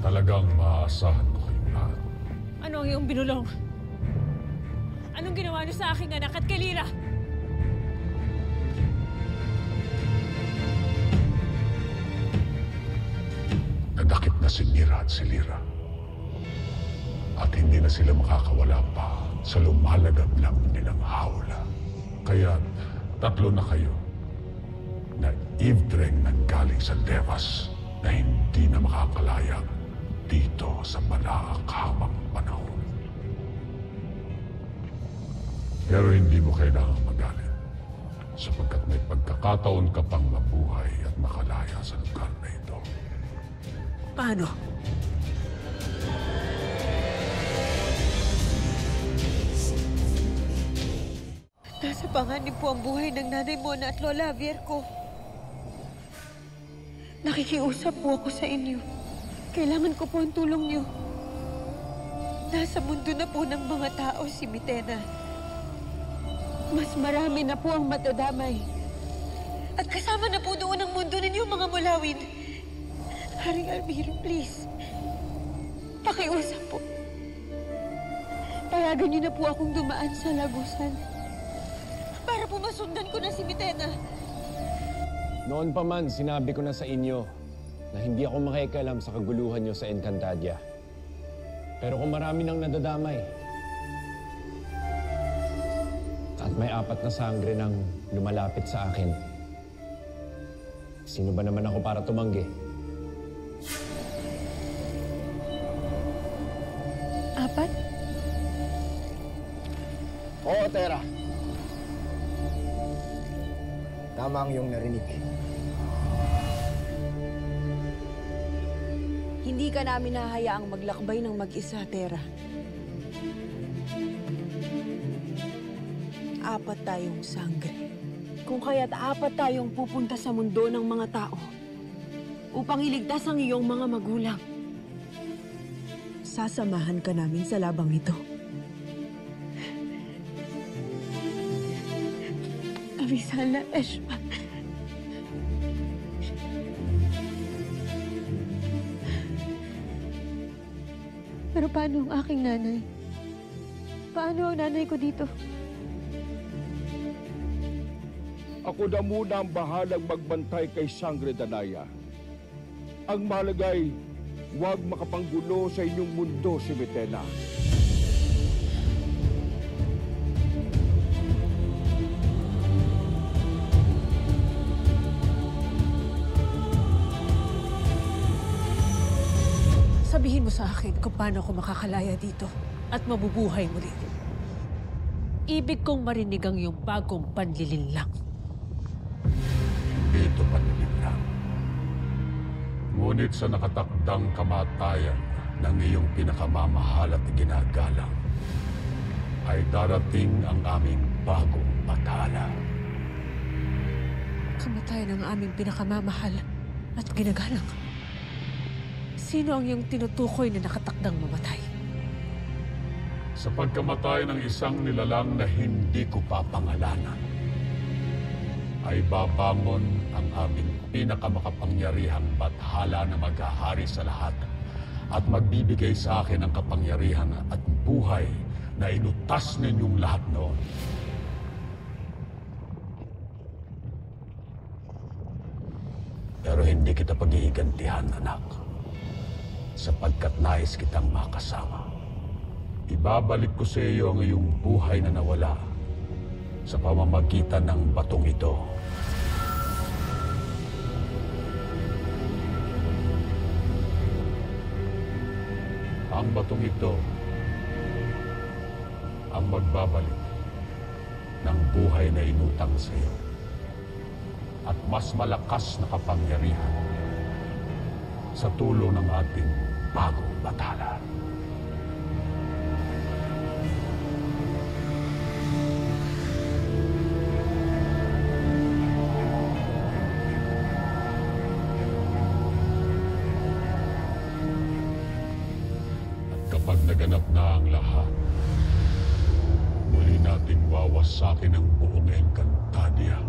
Talagang maaasahan ko kayong lahat. Ano ang iyong binulong? Anong ginawa niyo sa aking anak at kay Lira? Nadakip na si Mira at si Lira. At hindi na sila makakawala pa sa lumalagam-lam nilang hawla. Kaya 3 na kayo na Ivdreng nanggaling sa Devas na hindi na makakalayag dito sa malaakhamang panahon. Pero hindi mo kailangang magalit sapagkat may pagkakataon ka pang mabuhay at makalaya sa lugar na ito. Paano? Nasa panganib po ang buhay ng nanay Mona at Lola Javier ko. Nakikiusap po ako sa inyo. Kailangan ko po ang tulong niyo. Nasa mundo na po ng mga tao si Mitena. Mas marami na po ang matadamay. At kasama na po doon ang mundo ninyo, mga mulawin. Haring Albiro, please. Pakiusap po. Payagan niyo na po akong dumaan sa lagusan. Para po masundan ko na si Mitena. Noon pa man, sinabi ko na sa inyo na hindi ako makikialam sa kaguluhan niyo sa Encantadia. Pero kung marami nang nadadamay, at may 4 na sangre nang lumalapit sa akin, sino ba naman ako para tumanggi? 4? Oo, Tera. Tama ang iyong narinig. Hindi ka namin nahayaang maglakbay ng mag-isa, Tera. 4 tayong sangre. Kung kaya't 4 tayong pupunta sa mundo ng mga tao upang iligtas ang iyong mga magulang. Sasamahan ka namin sa labang ito. Avisala, Eshma. Pero paano ang aking nanay? Paano ang nanay ko dito? Ako na muna ang bahalang magbantay kay Sangre Danaya. Ang malagay, huwag makapanggulo sa inyong mundo si Metela. Sabihin mo sa akin kung paano ako makakalaya dito at mabubuhay muli. Ibig kong marinig ang iyong bagong panlilinlang. Hindi ito panlilinlang. Ngunit sa nakatakdang kamatayan ng iyong pinakamamahal at ginagalang, ay darating ang aming bagong bathala. Kamatayan ng aming pinakamamahal at ginagalang. Sino ang iyong tinutukoy na nakatakdang mamatay? Sa pagkamatay ng isang nilalang na hindi ko papangalanan, ay babangon ang aming pinakamakapangyarihang bathala na maghahari sa lahat at magbibigay sa akin ng kapangyarihan at buhay na inutas ninyong lahat noon. Pero hindi kita pag-iigantihan, anak, sapagkat nais kitang makasama. Ibabalik ko sa iyo ang iyong buhay na nawala sa pamamagitan ng batong ito. Ang batong ito ang magbabalik ng buhay na inutang sa iyo at mas malakas na kapangyarihan sa tulong ng ating bagong bathala. At kapag naganap na ang lahat, muli nating wawasakin ang buong Encantadia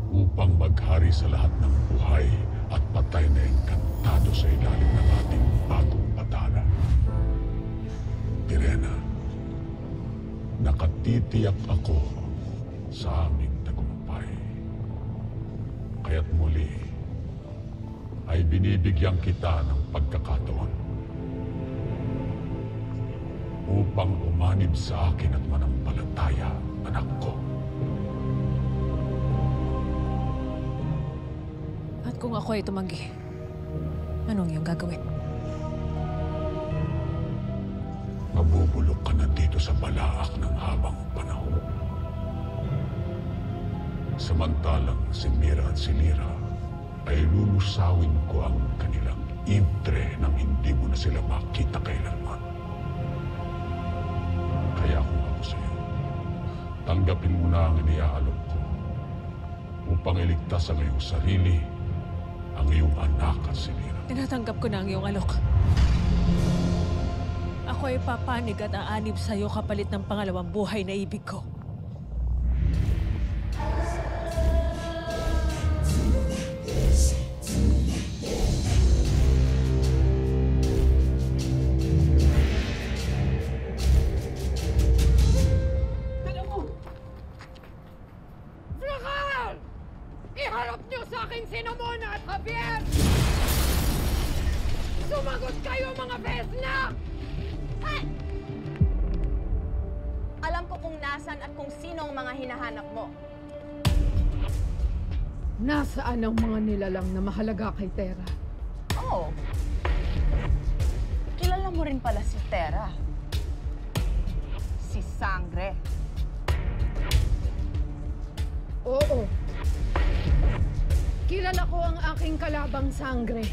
upang maghari sa lahat ng buhay at patay na engkantado sa ilalim ng ating bagong bathala. Pirena, nakatitiyak ako sa aming tagumpay. Kaya't muli ay binibigyan kita ng pagkakataon upang umanib sa akin at manampalataya, anak ko. Kung ako ay tumanggi, anong iyong gagawin? Mabubulok ka na dito sa balaak ng habang panahon. Samantalang si Mira at si Lira ay lulusawin ko ang kanilang intre nang hindi mo na sila makita kailanman. Kaya kung ako sa iyo, tanggapin mo na ang iniaalok ko upang iligtas ang iyong sarili, ang iyong anak at si Lira. Tinatanggap ko na ang iyong alok. Ako ay papanig at aanib sa iyo kapalit ng pangalawang buhay na ibig ko. Tala mo! Flakal! Iharap niyo sa akin si Nomona at Javier! Sumagot kayo, mga Vesna! Ay! Alam ko kung nasan at kung sino ang mga hinahanap mo. Nasaan ang mga nilalang na mahalaga kay Terra? Oh. Kilala mo rin pala si Terra. Si Sangre. Oo. Kilala ko ang aking kalabang Sangre.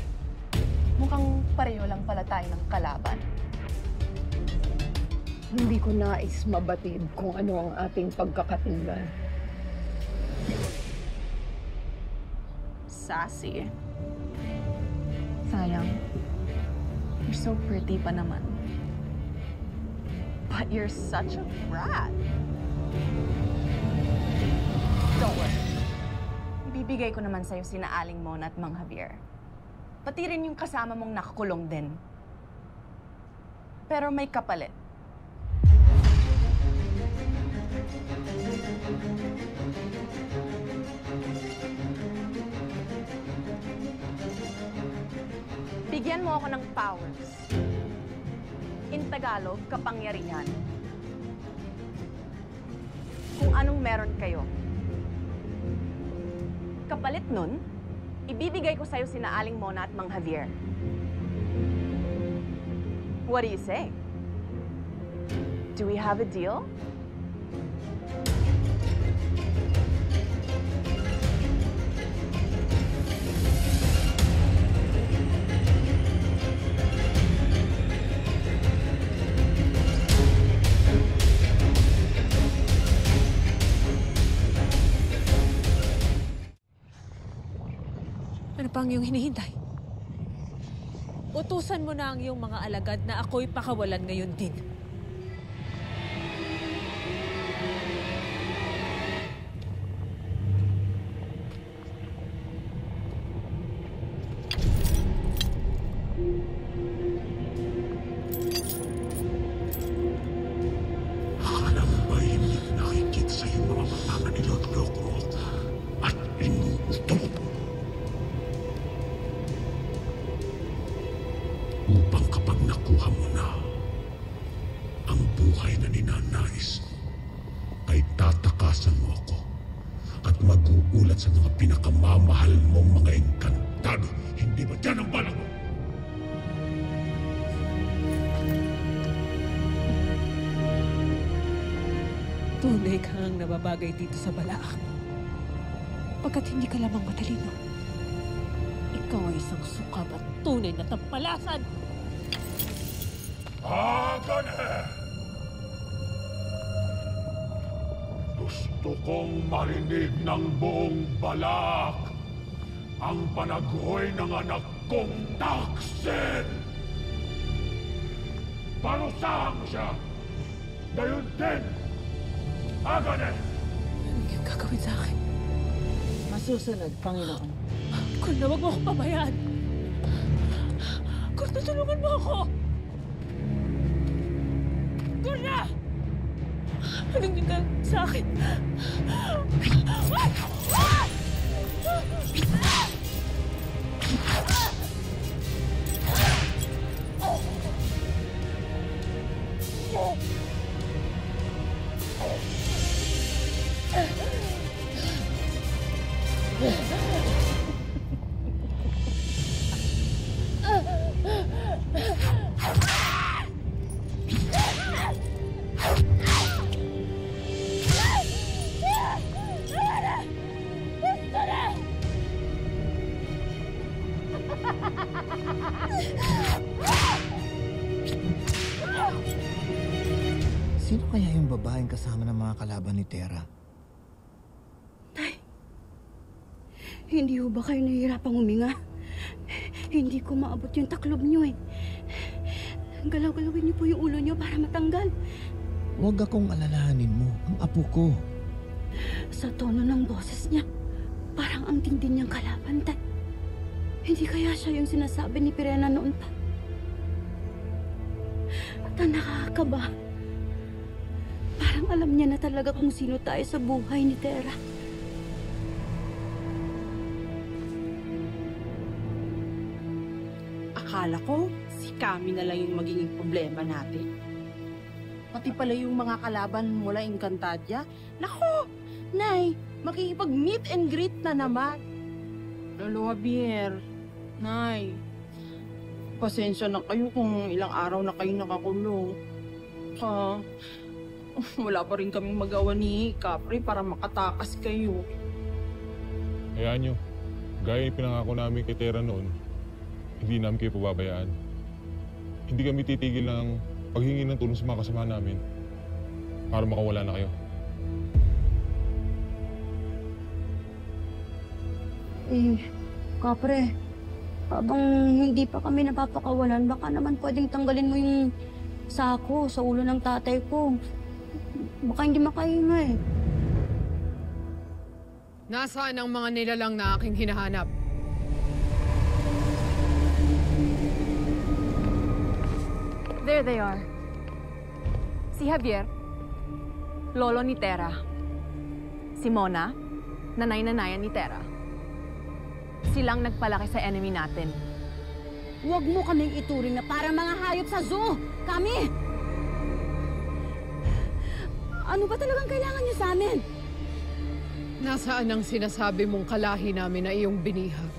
Mukhang pareho lang pala tayo ng kalaban. Hindi ko nais mabatid kung ano ang ating pagkakatinggan. Sassy. Sayang. You're so pretty pa naman. But you're such a brat. Don't worry. Ibibigay ko naman sa'yo sina Aling Mona at Mang Javier. Pati rin yung kasama mong nakakulong din. Pero may kapalit. Bigyan Bigyan mo ako ng powers. In Tagalog, kapangyarihan. Kung anong meron kayo. Kapalit nun, ibibigay ko sa'yo sina Aling Mona at Mang Javier. What do you say? Do we have a deal? Ano pang iyong hinihintay? Utusan mo na ang iyong mga alagad na ako'y pakawalan ngayon din. Akala mo ba hindi nakikita sa iyong mga mata na niloloko mo at inuutok upang kapag nakuha mo na ang buhay na ninanais ay tatakasan mo ako at mag-uulat sa mga pinakamamahal mong mga engkantado. Hindi ba dyan ang balak mo? Tunay kang nababagay dito sa Balaak. Pagkat hindi ka lamang matalino. Ikaw ay isang sukab at tunay na tampalasan. Agane! Gusto kong marinig ng buong Balak ang panagoy ng anak kong Taksin! Parusahan mo siya! Gayon din! Agane! Ano yung gagawin sa akin? Masusunod, Panginoon. Kung na, wag mo akong pabayaan. Kung tutulungan mo ako. Kurna! Anong yung gagawin sa akin? Sino kaya yung babaeng kasama ng mga kalaban ni Tera? Tay, hindi ho ba kayo nahihirapang huminga? Hindi ko maabot yung taklob niyo eh. Galaw-galawin niyo po yung ulo niyo para matanggal. Huwag akong alalahanin mo, ang apo ko. Sa tono ng boses niya, parang ang tindi niyang kalaban, Tay. Hindi kaya siya yung sinasabi ni Pirena noon pa? At ang nakakaba, parang alam niya na talaga kung sino tayo sa buhay ni Tera. Akala ko, si Kami na lang yung magiging problema natin. Pati pala yung mga kalaban mula Encantadia. Nako, Nay, makikipag-meet and greet na naman. Lolo Javier, Nay, pasensya na kayo kung ilang araw na kayo nakakulong. Wala pa rin kaming magawa ni Capri para makatakas kayo. Hayaan nyo, gaya yung pinangako namin kay Tera noon, hindi namin kayo pababayaan. Hindi kami titigil ng paghingi ng tulong sa mga kasama namin para makawala na kayo. Kapre, habang hindi pa kami napapakawalan, baka naman pwedeng tanggalin mo yung sako sa ulo ng tatay ko. Baka hindi makahinga eh. Nasaan ang mga nilalang na aking hinahanap? There they are. Si Javier, lolo ni Tera. Si Mona, nanay-nanayan ni Tera. Silang nagpalaki sa enemy natin. Huwag mo kaming ituring na para mga hayop sa zoo! Kami! Ano ba talagang kailangan niyo sa amin? Nasaan ang sinasabi mong kalahi namin na iyong binihag?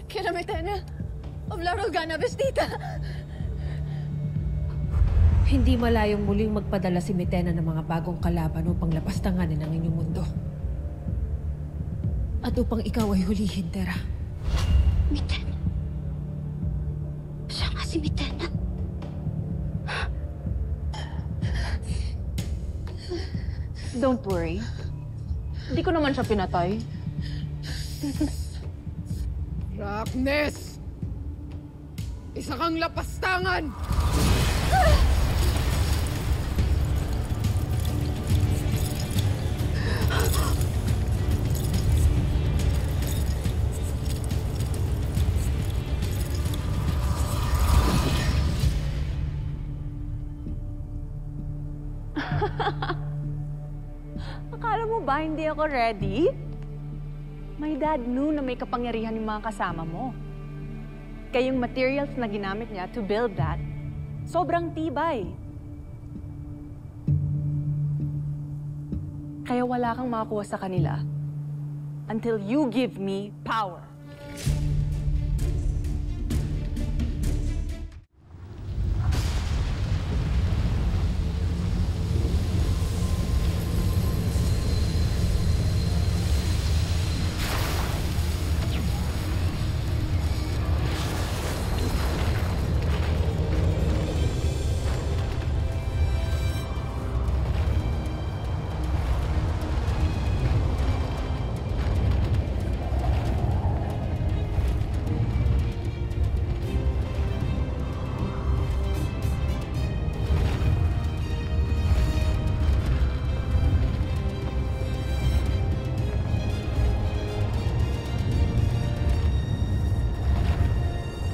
Kinamitena, Oblaro Ganabes, tita! Hindi malayong muling magpadala si Mitena ng mga bagong kalaban upang lapastanganin ang inyong mundo. At upang ikaw ay hulihin, Tera. Mitena? Siya nga si Mitena? Don't worry. Hindi ko naman siya pinatay. Raknes! Isa kang lapastangan! Akala mo ba hindi ako ready? My dad knew na may kapangyarihan yung mga kasama mo. Kaya yung materials na ginamit niya to build that, sobrang tibay. Kaya wala kang makakuha sa kanila until you give me power.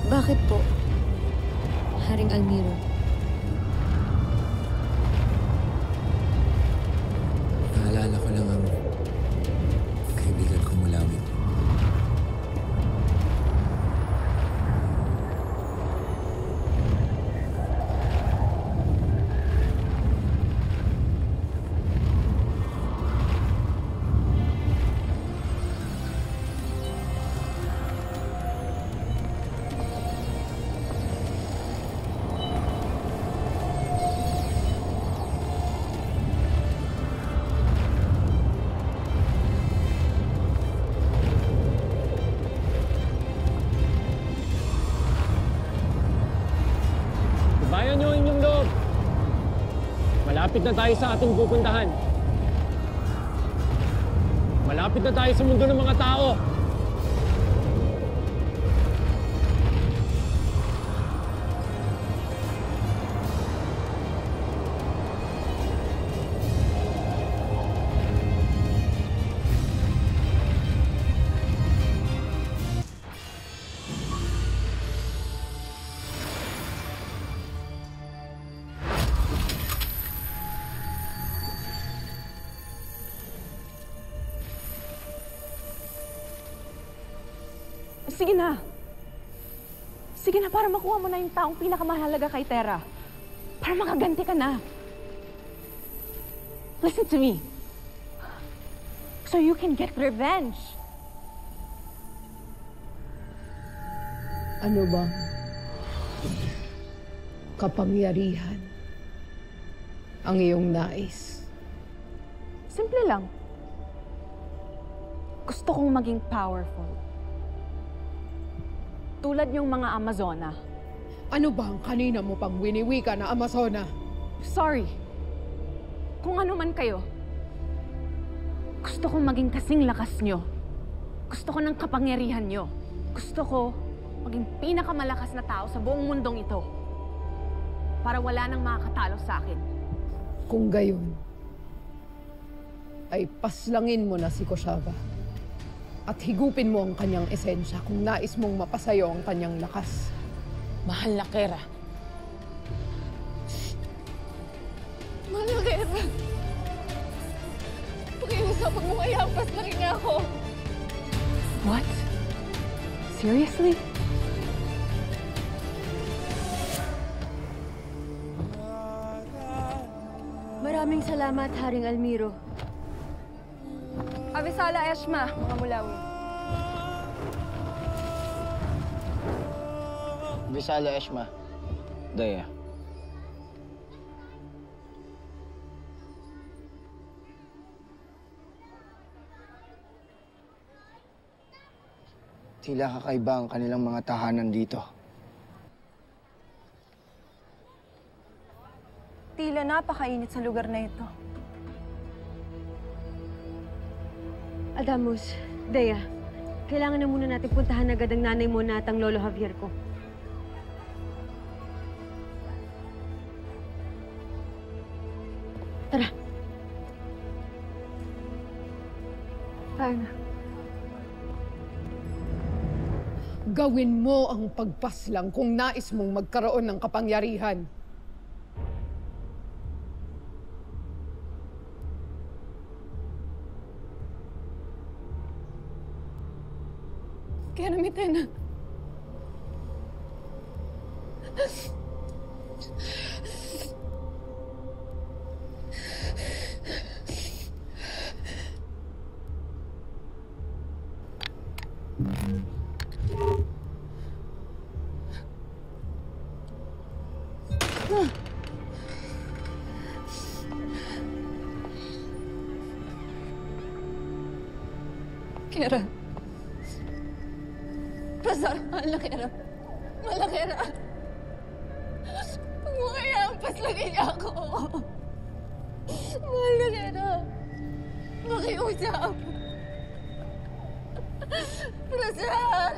Bakit po, Haring Almiro? Naalala ko lang ang kaibigan ko Mulawin. Bayan nyo inyong loob. Malapit na tayo sa ating pupuntahan. Malapit na tayo sa mundo ng mga tao. Sige na. Sige na, para makuha mo na yung taong pinakamahalaga kay Tera. Para makaganti ka na. Listen to me. So you can get revenge. Ano ba? Kapangyarihan ang iyong nais? Simple lang. Gusto kong maging powerful. Tulad yung mga Amazona. Ano ba ang kanina mo pang winiwika na Amazona? Sorry. Kung ano man kayo. Gusto kong maging kasing lakas nyo. Gusto ko ng kapangyarihan nyo. Gusto ko maging pinakamalakas na tao sa buong mundong ito. Para wala nang makakatalo sa akin. Kung gayon, ay paslangin mo na si Koshava. At higupin mo ang kanyang esensya kung nais mong mapasayo ang kanyang lakas. Mahal na Kera. Mahal na Kera. Pakiusapan mo kaya, hampas na rin ako. What? Seriously? Maraming salamat, Haring Almiro. Avisala Eshma, mga Mulawi. Visala Eshma. Daya. Tila kakaiba ang kanilang mga tahanan dito. Tila napakainit sa lugar na ito. Adamus, Dea, kailangan na muna natin puntahan agad ang nanay mo na at ang lolo Javier ko. Tara. Tayo na. Gawin mo ang pagpaslang kung nais mong magkaroon ng kapangyarihan. Kaya Mitena. Kera. Pasar, mahal na Kera. Mahal na Kera. Huwag mo kaya hampas lagi niya ako. Mahal na Kera. Makiusap. Pasar.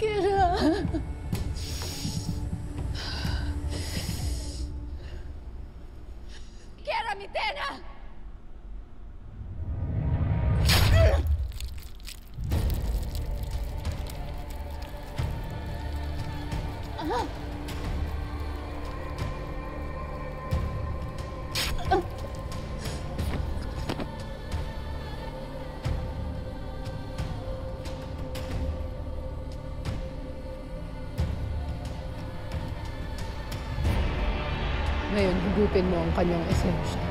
Kera. Kera Mitena! Ngayon, higupin mo ang kanyang esensya.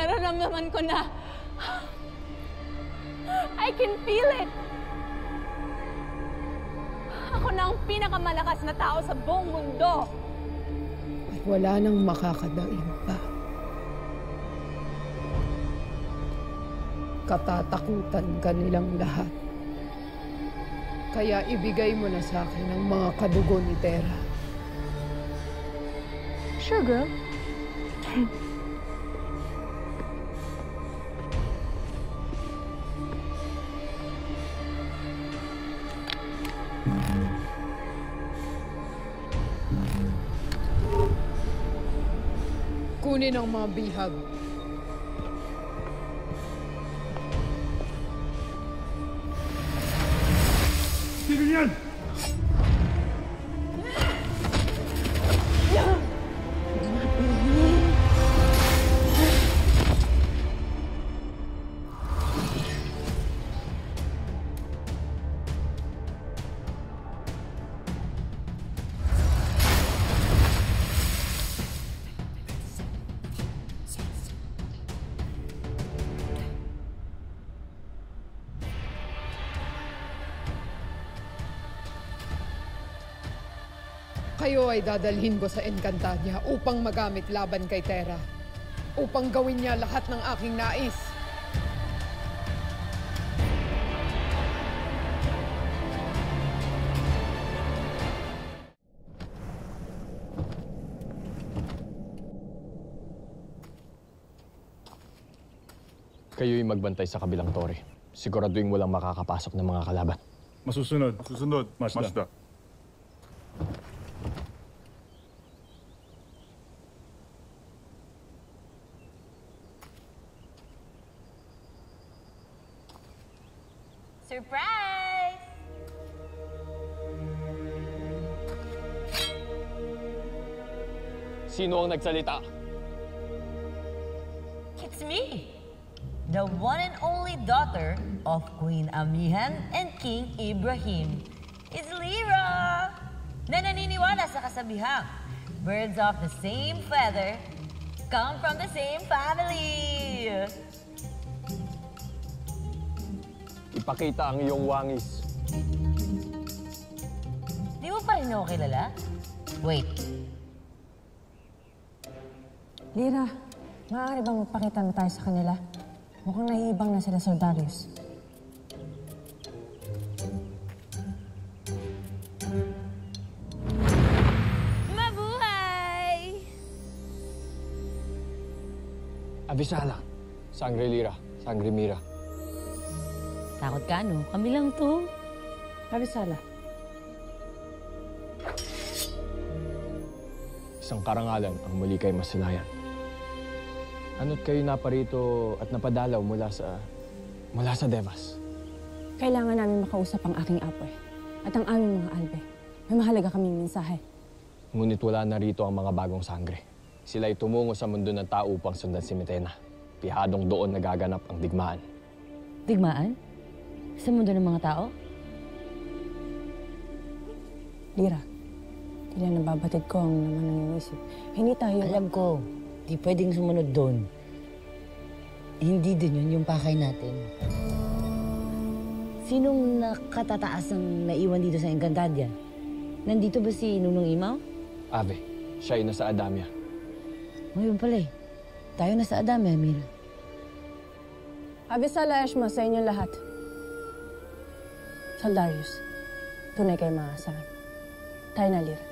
Nararamdaman ko na. I can feel it. Ako na ang pinakamalakas na tao sa buong mundo. At wala nang makakadaing pa. Katatakutan ka nilang lahat. Kaya ibigay mo na sa akin ang mga kadugo ni Terra. Sure, girl. Kunin ang mga bihag. yan! Kayo ay dadalhin ko sa Encantadia upang magamit laban kay Terra. Upang gawin niya lahat ng aking nais. Kayo'y magbantay sa kabilang tore. Siguraduhin walang makakapasok ng mga kalaban. Masusunod. Susunod, Mazda. Surprise! Sino ang nagsalita? It's me, the one and only daughter of Queen Amihan and King Ibrahim. It's Lyra, na naniniwala sa kasabihang, birds of the same feather come from the same family. Ipakita ang iyong wangis. Di mo pa rin ako kilala? Wait. Lyra, maaari bang magpakita na tayo sa kanila? Mukhang naiibang na sila, Sir Darius. Mabuhay! Abisala, Sangre Lyra, Sangre Mira. Takot ka, no? Kami lang to. Abisala. Isang karangalan ang muli kay masanayan. Ano't kayo naparito at napadalaw mula sa Devas? Kailangan namin makausap ang aking apoy at ang aming mga albe. May mahalaga kaming mensahe. Ngunit wala na rito ang mga bagong sangre. Sila'y tumungo sa mundo ng tao upang sundan si Metena. Pihadong doon nagaganap ang digmaan. Digmaan? Sa mundo ng mga tao? Lyra, tila nababatid ko ang naman ng iyong isip. Hindi tayo... Alam ko, di pwedeng sumunod doon. Hindi din yun yung pakay natin. Sinong nakatataas ang naiwan dito sa Encantadia? Nandito ba si Nunong Imaw? Ave, siya ay nasa Adamia. Ngayon pala eh. Tayo nasa Adamia, Mira. Abisala, Eshma, sa inyo lahat. Saldarius, tunay kayo maasahan. Tayo na, Lyra.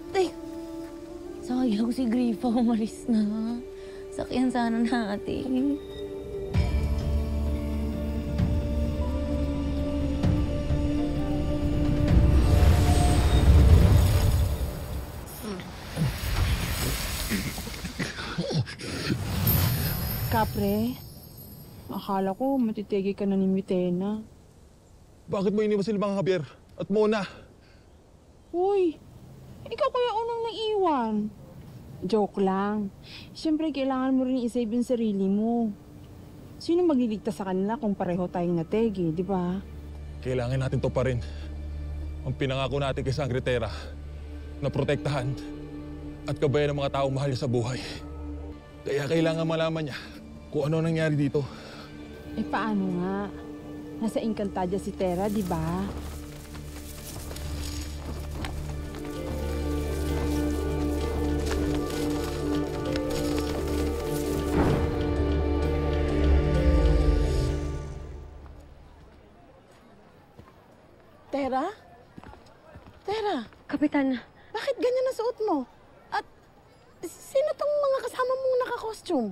Tay! Sayang si Grifa, umalis na. Sakyan sana natin. Kapre, akala ko matitigi ka na ni Metena. Bakit mo iniwan si Mang Javier at Mona? Uy, ikaw kaya unang naiwan. Joke lang. Siyempre, kailangan mo rin i-save yung sarili mo. Sino magliligtas sa kanila kung pareho tayong nategi, di ba? Kailangan natin to pa rin. Ang pinangako natin kay Sangre Terra na protektahan at gabayan ng mga taong mahal niya sa buhay. Kaya kailangan malaman niya kung ano nangyari dito. Eh paano nga? Nasa Encantadia si Terra, di ba? Terra? Terra? Kapitan. Bakit ganyan ang suot mo? At sino tong mga kasama mong naka-costume?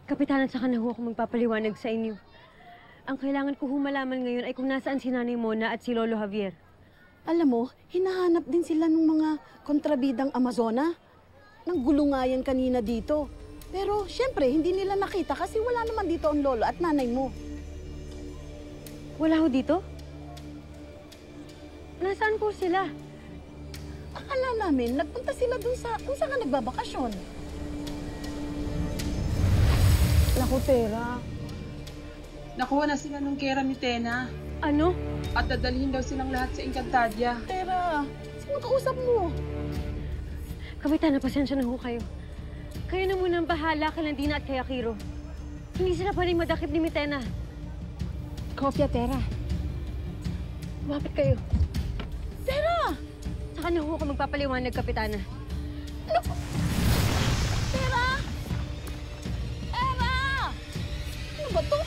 Kapitan, at saka na ho ako magpapaliwanag sa inyo. Ang kailangan ko humalaman ngayon ay kung nasaan si Nanay Mona at si Lolo Javier. Alam mo, hinahanap din sila ng mga kontrabidang Amazona. Nanggulo nga yan kanina dito. Pero syempre, hindi nila nakita kasi wala naman dito ang lolo at nanay mo. Wala ho dito? Nasaan po sila? Akala namin, nagpunta sila dun sa kung saan ka nagbabakasyon. Naku, Tera. Nakuha na sila nung kera ni Tena. Ano? At dadalhin daw silang lahat sa Encantadia. Tera, sino kausap mo? Kapitan, pasensya na ho kayo. Kayo na muna ang bahala kay Landina at kay Akiro. Hindi sila pwedeng madakip ni Mitena. Kopya, Tera. Lumapit kayo. Tera! Saka na ho ka magpapaliwanag, Kapitana. Tera! Tera! Ano ba to?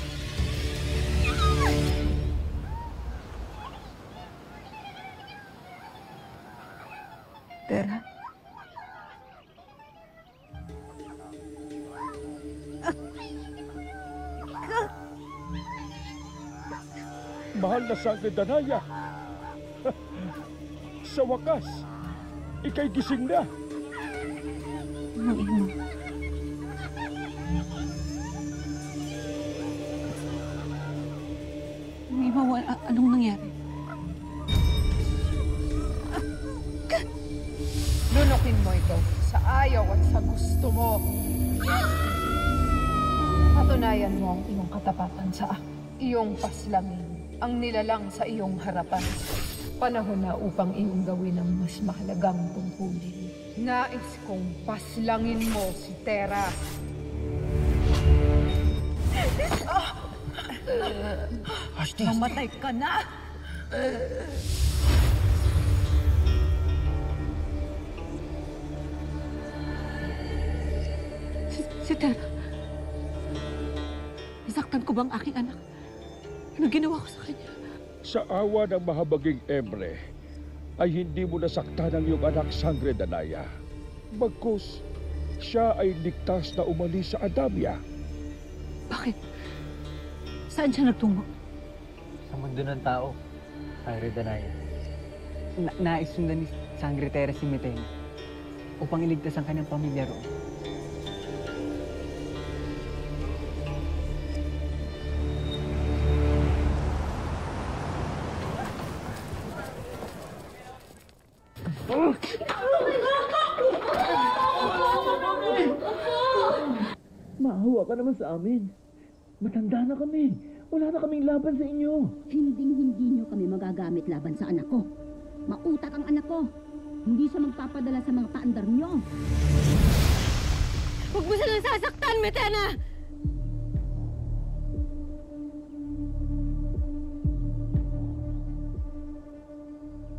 Tera? Mahal na Sangre Danaya. Sa wakas, ika'y gising na. Anong nangyari? Lunukin mo ito sa ayaw at sa gusto mo. Patunayan mo ang iyong katapatan sa iyong paslangin, ang nilalang sa iyong harapan. Panahon na upang iyong gawin ang mas mahalagang tungkulin. Nais kong paslangin mo si Tera. Mamatay ka na! Si Tera. Nasaktan ko bang aking anak? Ano ginawa ko sa kanya? Sa awa ng mahabaging Emre, ay hindi mo nasaktan ang iyong anak Sangre Danaya. Bagkus, siya ay ligtas na umalis sa Adamia. Bakit? Saan siya nagtungo? Sa mundo ng tao, Sangre Danaya. Nais sundan ni Sangre Tera si Mitena upang iligtas ang kanyang pamilya roon. Maawa ka naman sa amin. Matanda na kami. Wala na kaming laban sa inyo. Hinding-hindi nyo kami magagamit laban sa anak ko. Mautak ang anak ko. Hindi siya magpapadala sa mga paandar nyo. Huwag mo silang sasaktan, Mitena!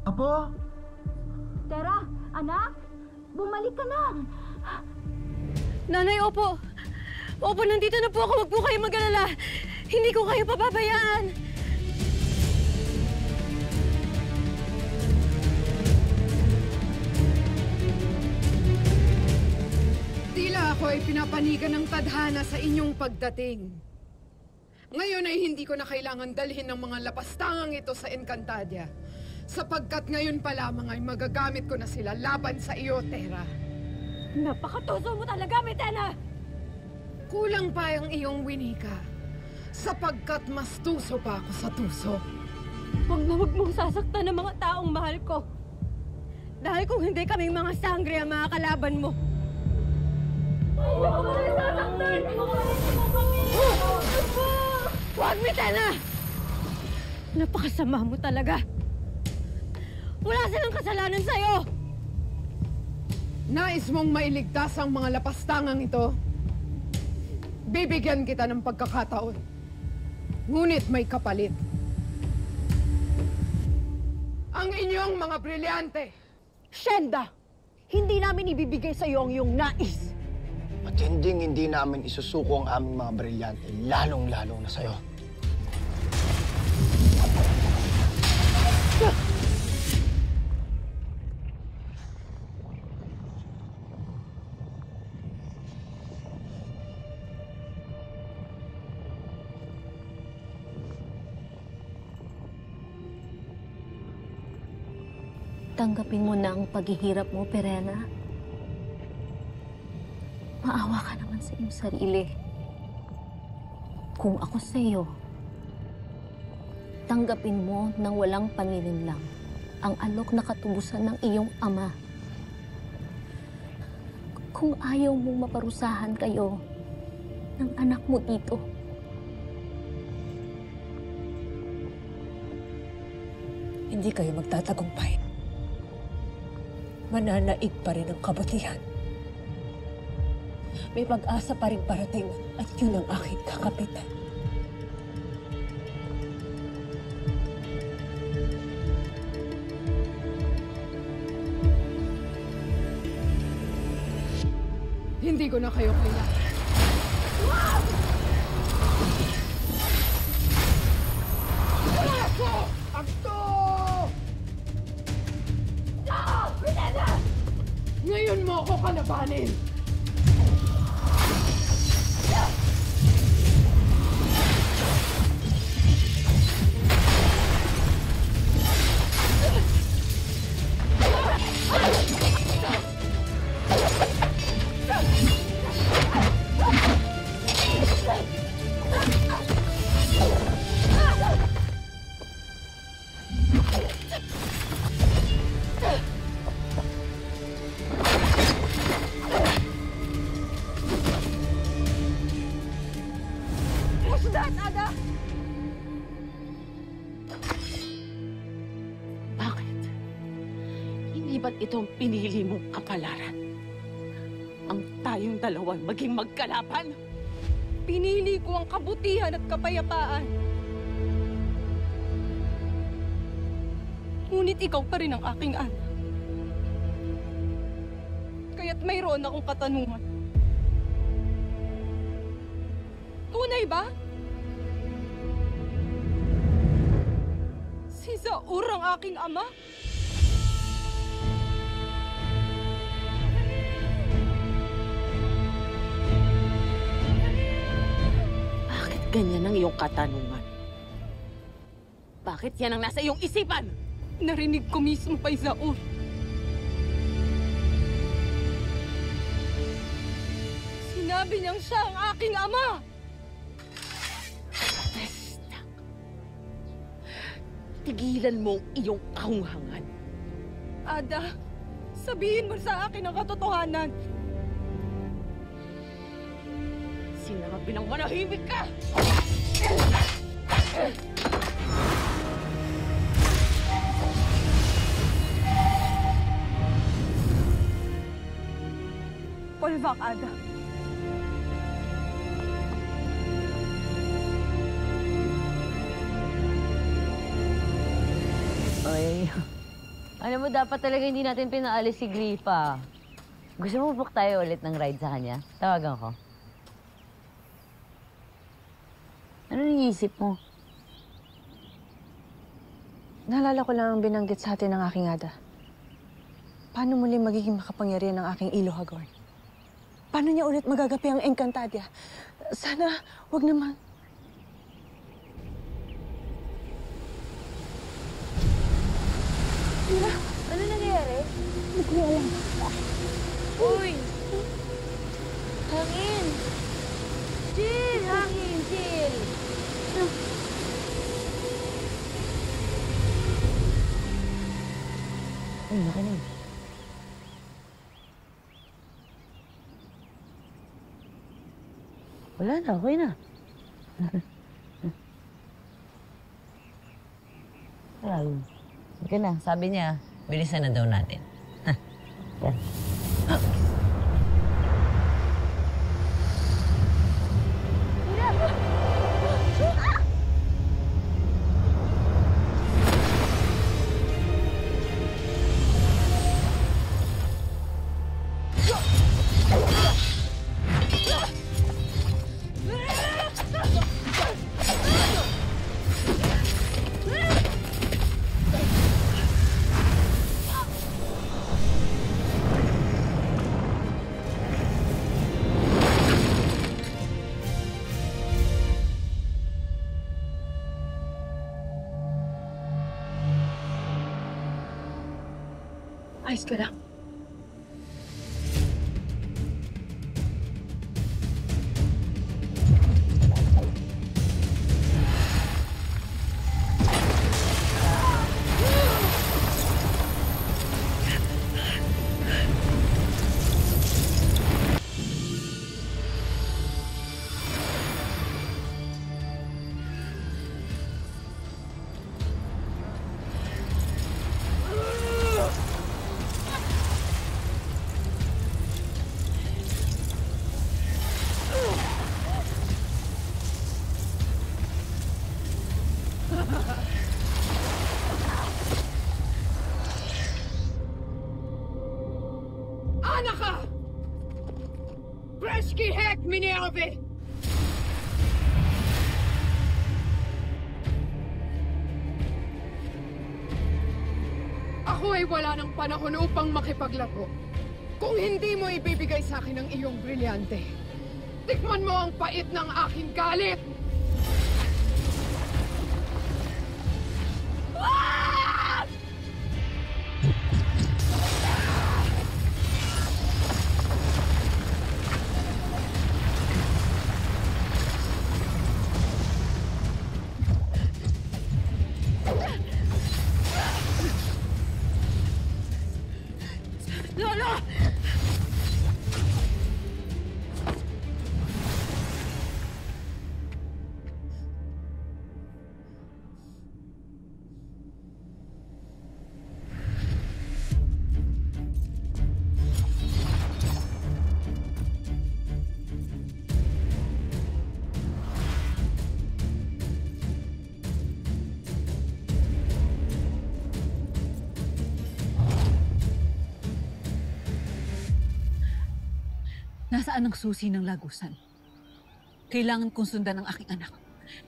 Apo? Tera, anak, bumalik ka na. Nanay, opo. Opo, nandito na po ako. Huwag po kayo mag-alala. Hindi ko kayo pababayaan. Tila ako ay pinapanigan ng tadhana sa inyong pagdating. Ngayon ay hindi ko na kailangan dalhin ng mga lapastangang ito sa Encantadia. Sapagkat ngayon pa lamang ay magagamit ko na sila laban sa iyo, Tera. Napakatuso mo talaga, Mitena! Kulang pa ang iyong winika, sapagkat mas tuso pa ako sa tuso. Huwag mong sasaktan ng mga taong mahal ko. Dahil kung hindi kaming mga sangre ang mga kalaban mo. Huwag, Mitena! Napakasama mo talaga. Wala silang kasalanan sa'yo! Nais mong mailigtas ang mga lapastangang ito? Bibigyan kita ng pagkakataon. Ngunit may kapalit. Ang inyong mga brilyante. Shenda, hindi namin ibibigay sa iyo ang iyong nais. At hindi namin isusuko ang aming mga brilyante, lalong-lalo na sa'yo. Tanggapin mo na ang paghihirap mo, Perena. Maawa ka naman sa iyong sarili. Kung ako sa iyo, tanggapin mo nang walang paninimlang ang alok na katubusan ng iyong ama. Kung ayaw mong maparusahan kayo ng anak mo dito, hindi kayo magtatagumpay. Mananaig pa rin ang kabutihan. May pag-asa pa rin parating at yun ang aking kakapitan. Hindi ko na kayo kailangan. Ngayon mo ako kalabanin! Ba't itong pinili mong kapalaran? Ang tayong dalawa maging magkalaban? Pinili ko ang kabutihan at kapayapaan. Ngunit ikaw pa rin ang aking anak. Kaya't mayroon akong katanungan. Tunay ba? Si Zaur ang aking ama? Ganyan ang iyong katanungan. Bakit yan ang nasa iyong isipan? Narinig ko mismo kay Zaur. Sinabi niyang siya ang aking ama! Basta. Tigilan mo ang iyong kahunghangan. Ada, sabihin mo sa akin ang katotohanan. Sinabi ng manahimik ka! Polvak, Ada. Ay, alam mo, dapat talaga hindi natin pinaalis si Gripa. Gusto mo book tayo ulit ng ride sa kanya? Tawagan ko. Ano iniisip mo? Naalala ko lang ang binanggit sa atin ng aking Ada. Paano muli magiging makapangyarihan ng aking Ilohagor? Paano niya ulit magagapi ang Encantadia? Sana, wag naman. Mira, ano nangyayari? Hindi ko alam. Uy! Hangin! Chill! Hangin! Chill! Uy, nakinig. Wala na, okay na. Wala yun. Sige na, sabi niya, bilisan na daw natin. Yan. Ayos ka lang. Ashkihek Minerve! Ako ay wala ng panahon upang makipaglaro. Kung hindi mo ibibigay sa akin ang iyong brilyante, tikman mo ang pait ng aking galit! Ah! Lolo! Nasaan ang susi ng lagusan? Kailangan kong sundan ang aking anak.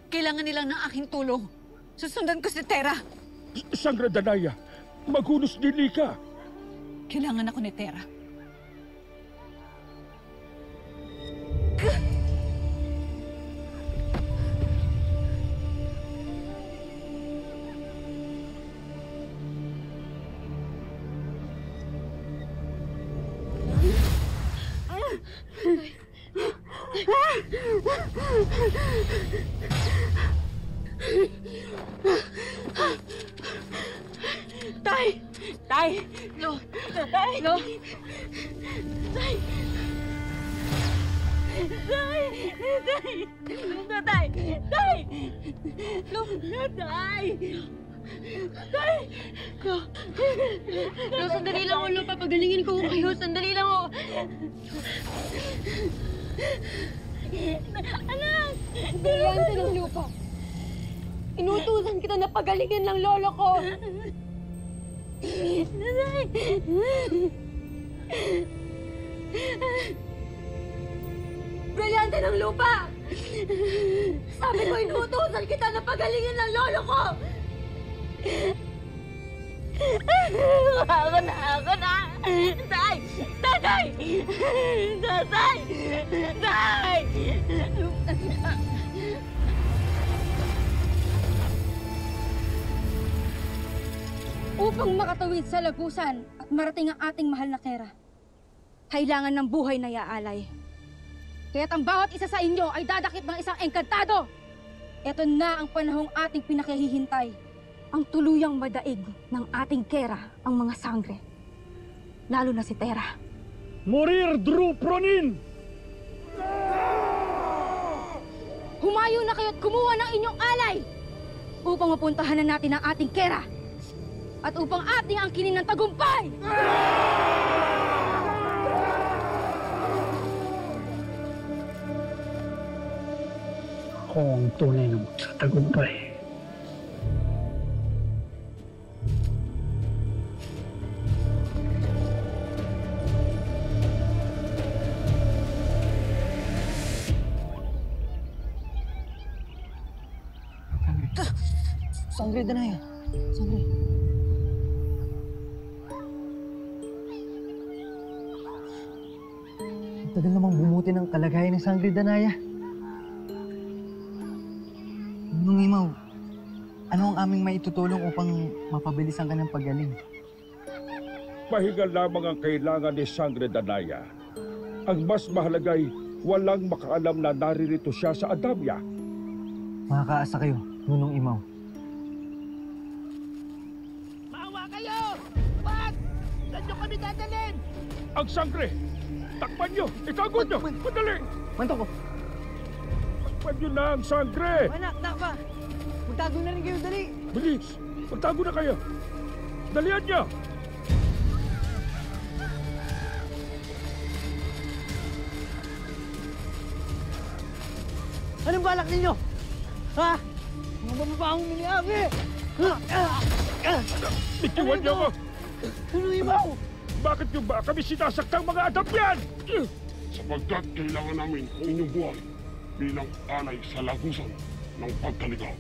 Kailangan nilang ng aking tulong. Susundan ko si Tera. Sangre Danaya, maghunos dili ka. Kailangan ako ni Tera. Tay! Tay! Lo! Tay! Lo! Tay! Tay! Tay! Lo! Tay! Tay! Lo! Tay! Tay! Lo! Lo, sandali lang, Lo. Papagalingin ko kayo. Sandali lang, oh. Anak! Brilyante ng lupa. Inutusan kita na pagalingin ng lolo ko. Nanay! Brilyante ng lupa! Sabi ko, inutusan kita na pagalingin ng lolo ko! Ako na! Tay! Tatay! Tatay! Tay! Upang makatawid sa lagusan at marating ang ating mahal na Tera, kailangan ng buhay na iaalay. Kaya't ang bawat isa sa inyo ay dadakip ng isang engkantado. Ito na ang panahong ating pinakahihintay. Ang tuluyang madaig ng ating Tera ang mga sangre. Lalo na si Tera. Morir Dru Pronin! Humayo na kayo't kumuha ng inyong alay upang mapuntahan na natin ang ating Tera at upang ating angkinin ng tagumpay! Ako ang tunay na magtatagumpay. Sangre Danaya. Sangre. Tagal namang bumuti ng kalagayan ni Sangre Danaya. Nung Imaw, ano ang aming maitutulong upang mapabilis ang kanyang paggaling? Pahinga lamang ang kailangan ni Sangre Danaya. Ang mas mahalagay, walang makaalam na naririto siya sa Adamya. Makakaasa kayo, Nunong Imaw. Maawa kayo! What? Saan nyo kami dadalhin? Ang sangre! Takpan nyo! Itago nyo! Madali! Manto ko! Takpan nyo na ang sangre! Anak, takpa! Magtago na rin kayo, dali! Bilis! Magtago na kayo! Dalian nyo! Anong balak ninyo? Ha? Mga mababahong miniabi! Bitiwan nyo ako! Nunong Imaw! Bakit nyo ba kami sinasaktang mga Adamyan? sapagkat kailangan namin ang inyong buhay bilang alay sa lagusan ng pagkaligaw.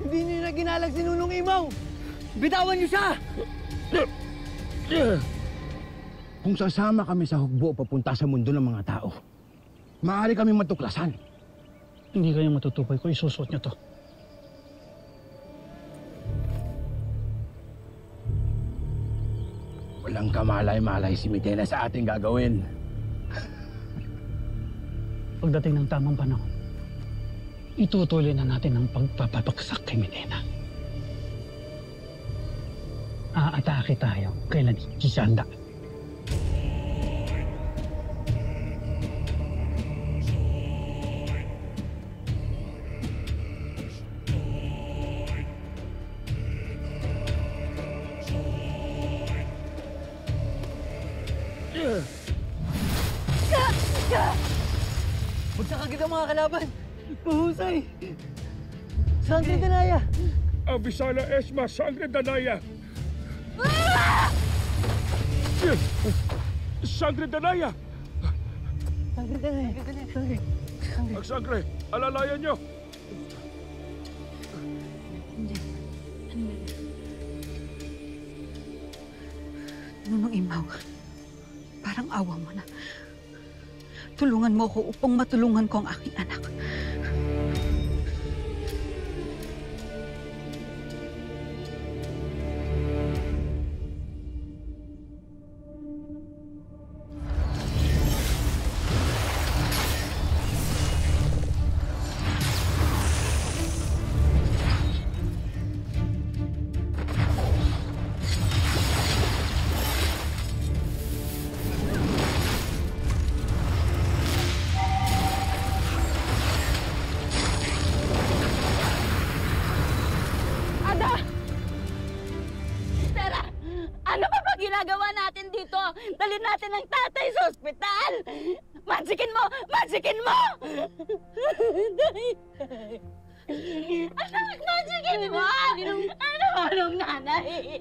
Hindi niyo na ginalag si Nunong Imaw! Bitawan niyo siya! Kung sasama kami sa hugbo papunta sa mundo ng mga tao, maaari kami matuklasan. Hindi kayo matutukoy kung isusuot niyo to. Walang kamalay-malay si Mitena sa ating gagawin. Pagdating ng tamang panahon, itutuloy na natin ang pagpapabagsak kay Mitena. Aatake tayo kailan hindi siya handa. Magsakagit ang mga kalaban! Mahusay! Sangre Danaya! Abisala Esma, Sangre Danaya! Sangre Danaya! Sangre Danaya! Sangre! Ang sangre, alalayan niyo! Nunong Imaw, parang awa mo na. Tulungan mo ko upang matulungan ko ang aking anak. Ginagawa natin dito? Dalhin natin ang tatay sa ospital! Mansikin mo! Mansikin mo! Anak, mansikin mo! Ano anong nanay?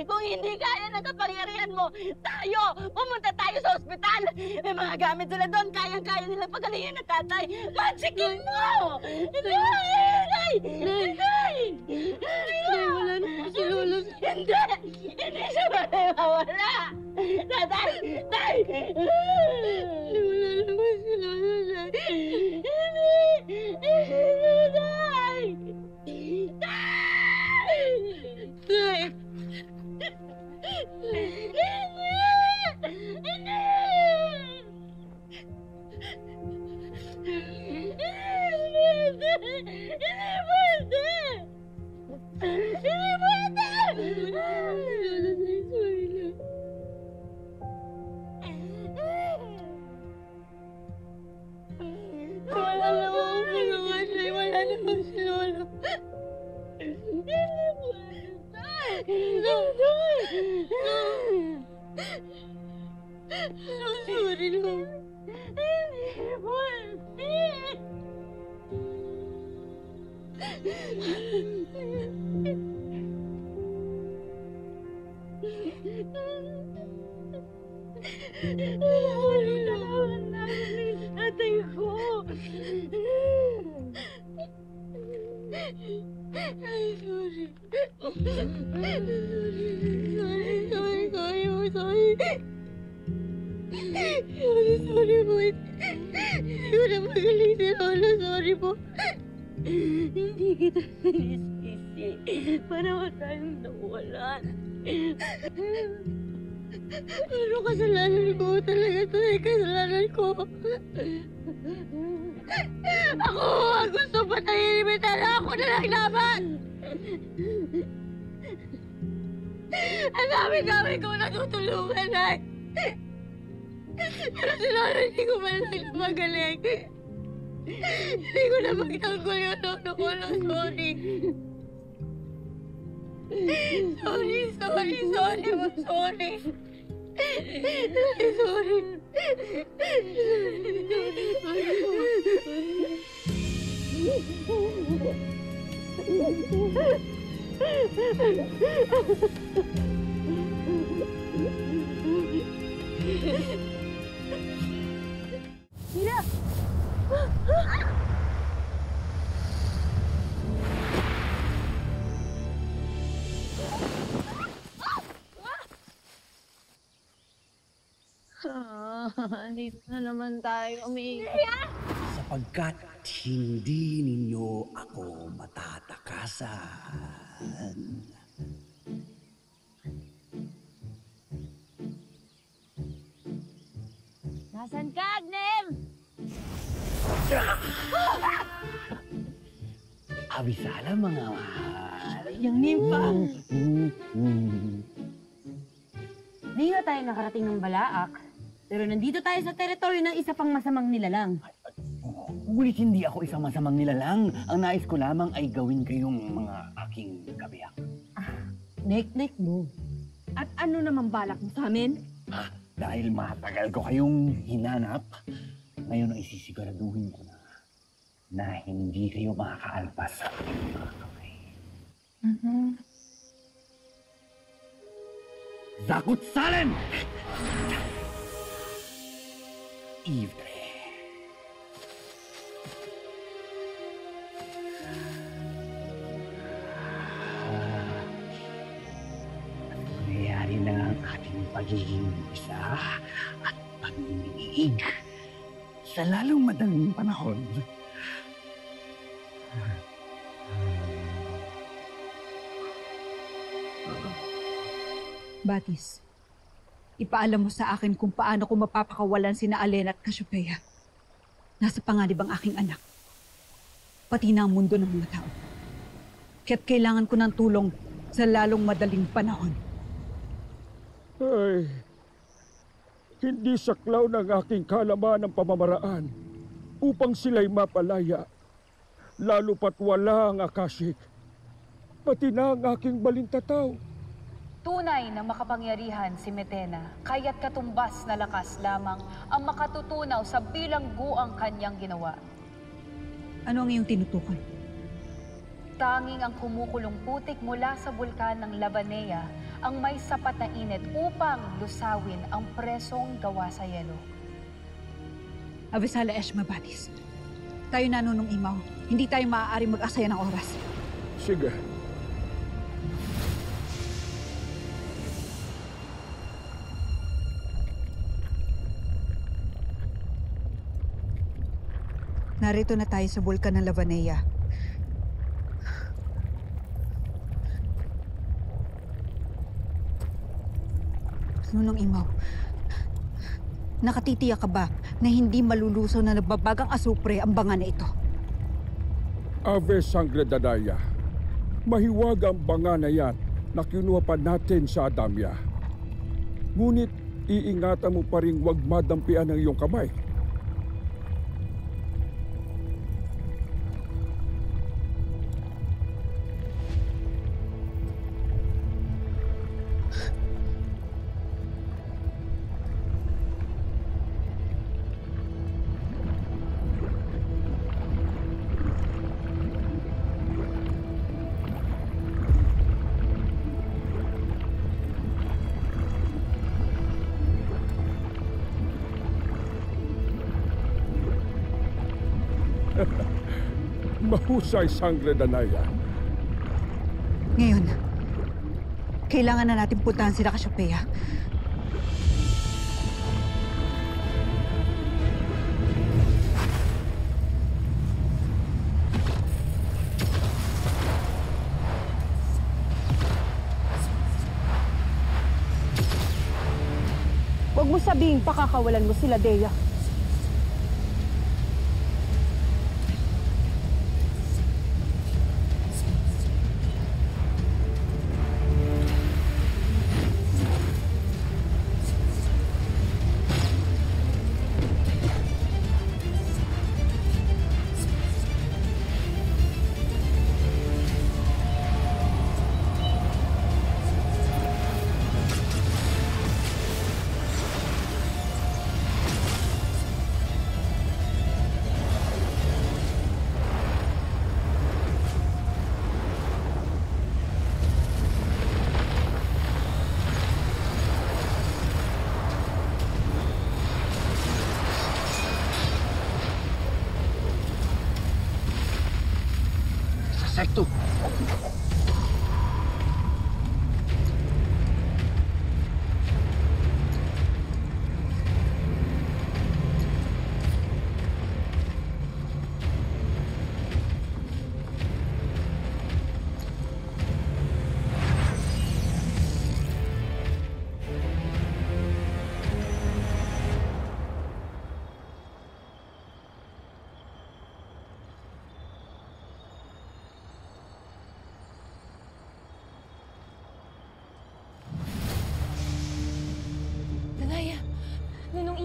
Kung hindi kaya ng kapangyarihan mo, tayo! Pumunta tayo sa ospital! May mga gamit sila doon, kayang-kaya nilang pagalingin ng tatay! Mansikin mo! Nay! Nay! Wala na po si Lolo. Hindi! Hindi siya mawala! Tatay! Tay! Wala na po si Lolo. Tay! Tay! Wala na po si Lolo. Wala na po si Lolo. Sorry, Lolo. Tatay ko. Ay, sorry. Sorry po. Hindi ko na magaling si Lolo. Sorry po. Hindi kita sinisisi para wag tayong nawalan. Pero kasalanan ko talaga ito. Kasalanan ko. Ako ang gusto patayin ni Mitena. Ako na lang laban. Ang dami-dami ko natutulungan, Nay. Pero si Lolo hindi ko man lang magaling. Hindi ko na magtanggol yung Lolo ko. Sorry. Sorry mo. Sorry. Sorry. Mira! Dito na naman tayo, Sapagkat hindi ninyo ako matatakasan. Nasaan ka, Agnem? Abisala mga mahal. Yung nimpa. Di nga tayo nakarating ng Balaak, pero nandito tayo sa teritoryo ng isa pang masamang nilalang. Ngunit hindi ako isang masamang nilalang. Ang nais ko lamang ay gawin kayong mga aking kabiyak. Nek-nek mo. At ano naman balak mo sa amin? Dahil matagal ko kayong hinanap, ngayon ay sisiguraduhin ko na hindi kayo makakaalpas sa aking mga kamay. Zakut Salem! Ivre. Nangyayari na ang ating pagiging isa at pag-ibig sa lalong madaling panahon. Batis, ipaalam mo sa akin kung paano ko mapapakawalan sina Alena at Cassiopeia. Nasa panganib ang aking anak. Pati na ang mundo ng mga tao. Kaya't kailangan ko ng tulong sa lalong madaling panahon. Ay, hindi saklaw ng aking kalaman ng pamamaraan upang sila'y mapalaya. Lalo pat wala ang akasik, pati na ang aking balintataw. Tunay na makapangyarihan si Metena, kaya't katumbas na lakas lamang ang makatutunaw sa bilangguang kanyang ginawa. Ano ang iyong tinutukoy? Tanging ang kumukulong putik mula sa bulkan ng Labanea ang may sapat na init upang lusawin ang presong gawa sa yelo. Avisala Eshma, Batis. Tayo nanunong imaw. Hindi tayo maaari mag-asaya ng oras. Sige. Narito na tayo sa bulkan ng Lavanea. Nunong Imaw, nakatitiyak ka ba na hindi malulusaw na nagbabagang asupre ang banga na ito? Ave Sangre Dadaya, mahiwag ang banga na yan na kinuha pa natin sa Adamya. Ngunit iingatan mo pa rin huwag madampian ang iyong kamay. Mahusay, Sangre Danaya. Ngayon, kailangan na natin puntahan sila Cassiopeia. Huwag mo sabihin pakakawalan mo sila, Dea.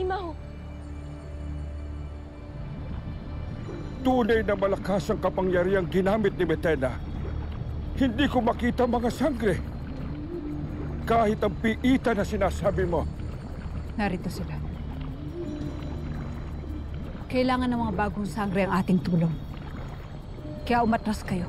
halimaw. Tunay na malakas ang kapangyarihang ginamit ni Metena. Hindi ko makita mga sangre. Kahit ang piita na sinasabi mo. Narito sila. Kailangan ng mga bagong sangre ang ating tulong. Kaya umatras kayo.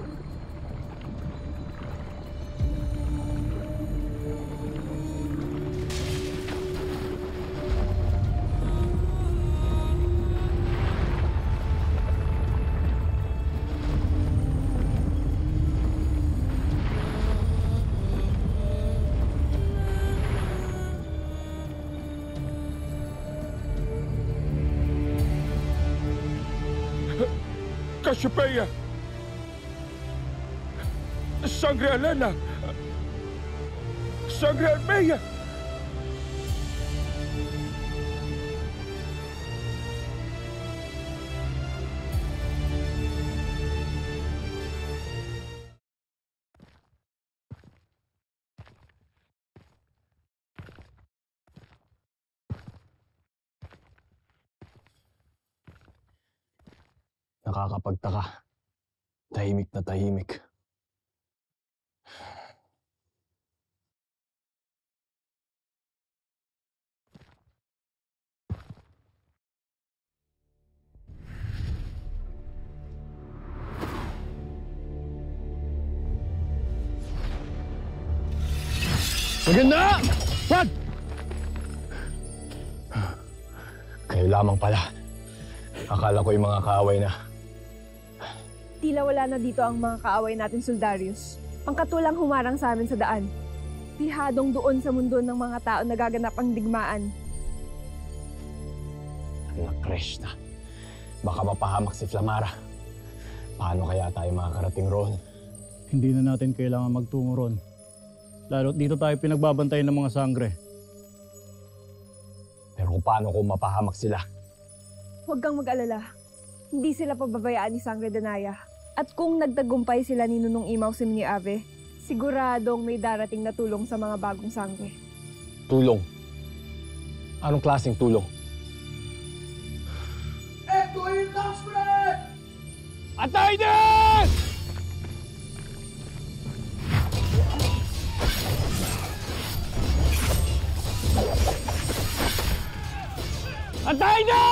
Cassiopeia! Sangre Alena! Sangre Almeia! Nakakapagtaka. Tahimik na tahimik. Maganda! Wag! Kayo lamang pala. Akala ko yung mga kaaway na. Tila wala na dito ang mga kaaway natin, Soldarius. Pangkatulang humarang sa amin sa daan. Pihadong doon sa mundo ng mga tao nagaganap ang digmaan. Anak Krishna, baka mapahamak si Flamara. Paano kaya tayo makakarating roon? Hindi na natin kailangan magtungo roon. Lalo't dito tayo pinagbabantayan ng mga sangre. Pero paano kung mapahamak sila? Huwag kang mag-alala. Hindi sila pababayaan ni Sangre Danaya. At kung nagtagumpay sila ni Nunong Imaw Sim ni Ave, siguradong may darating na tulong sa mga bagong sangre. Tulong? Anong klaseng tulong? Eto yung Longspread! Atay din! Atay na!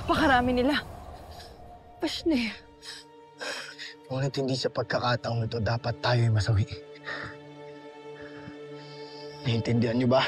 Napakarami nila. Pasne. Ngunit hindi sa pagkakataong ito dapat tayo'y masawi. Naiintindihan niyo ba?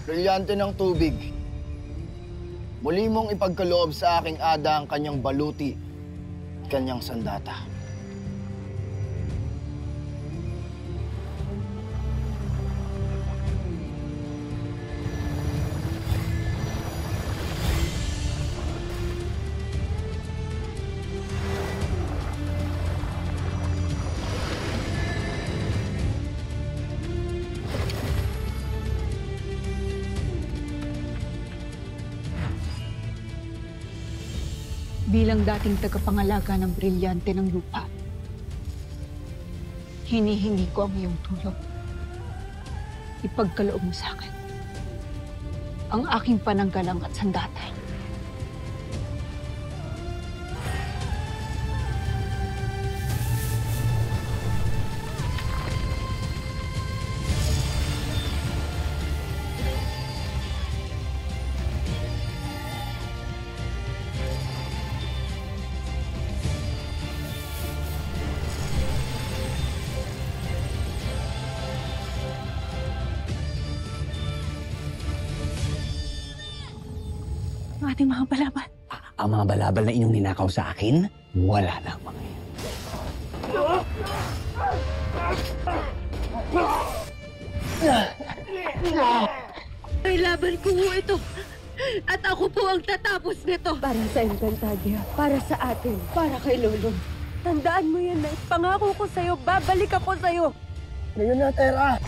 Brilyante ng tubig. Muli mong ipagkaloob sa aking ada ang kanyang baluti at kanyang sandata. Bilang dating tagapangalaga ng brilyante ng lupa, hinihingi ko ang iyong tulong. Ipagkaloob mo sa akin ang aking pananggalang at sandatay. Ang ating mga balaban. Ang mga balabal na inyong ninakaw sa akin, wala na mga yan. Ay, laban ko ho ito. At ako po ang tatapos nito. Para sa Encantadia, para sa atin, para kay Lolo. Tandaan mo yan, Nay. Pangako ko sa'yo, babalik ako sa'yo. Ngayon na, Terra!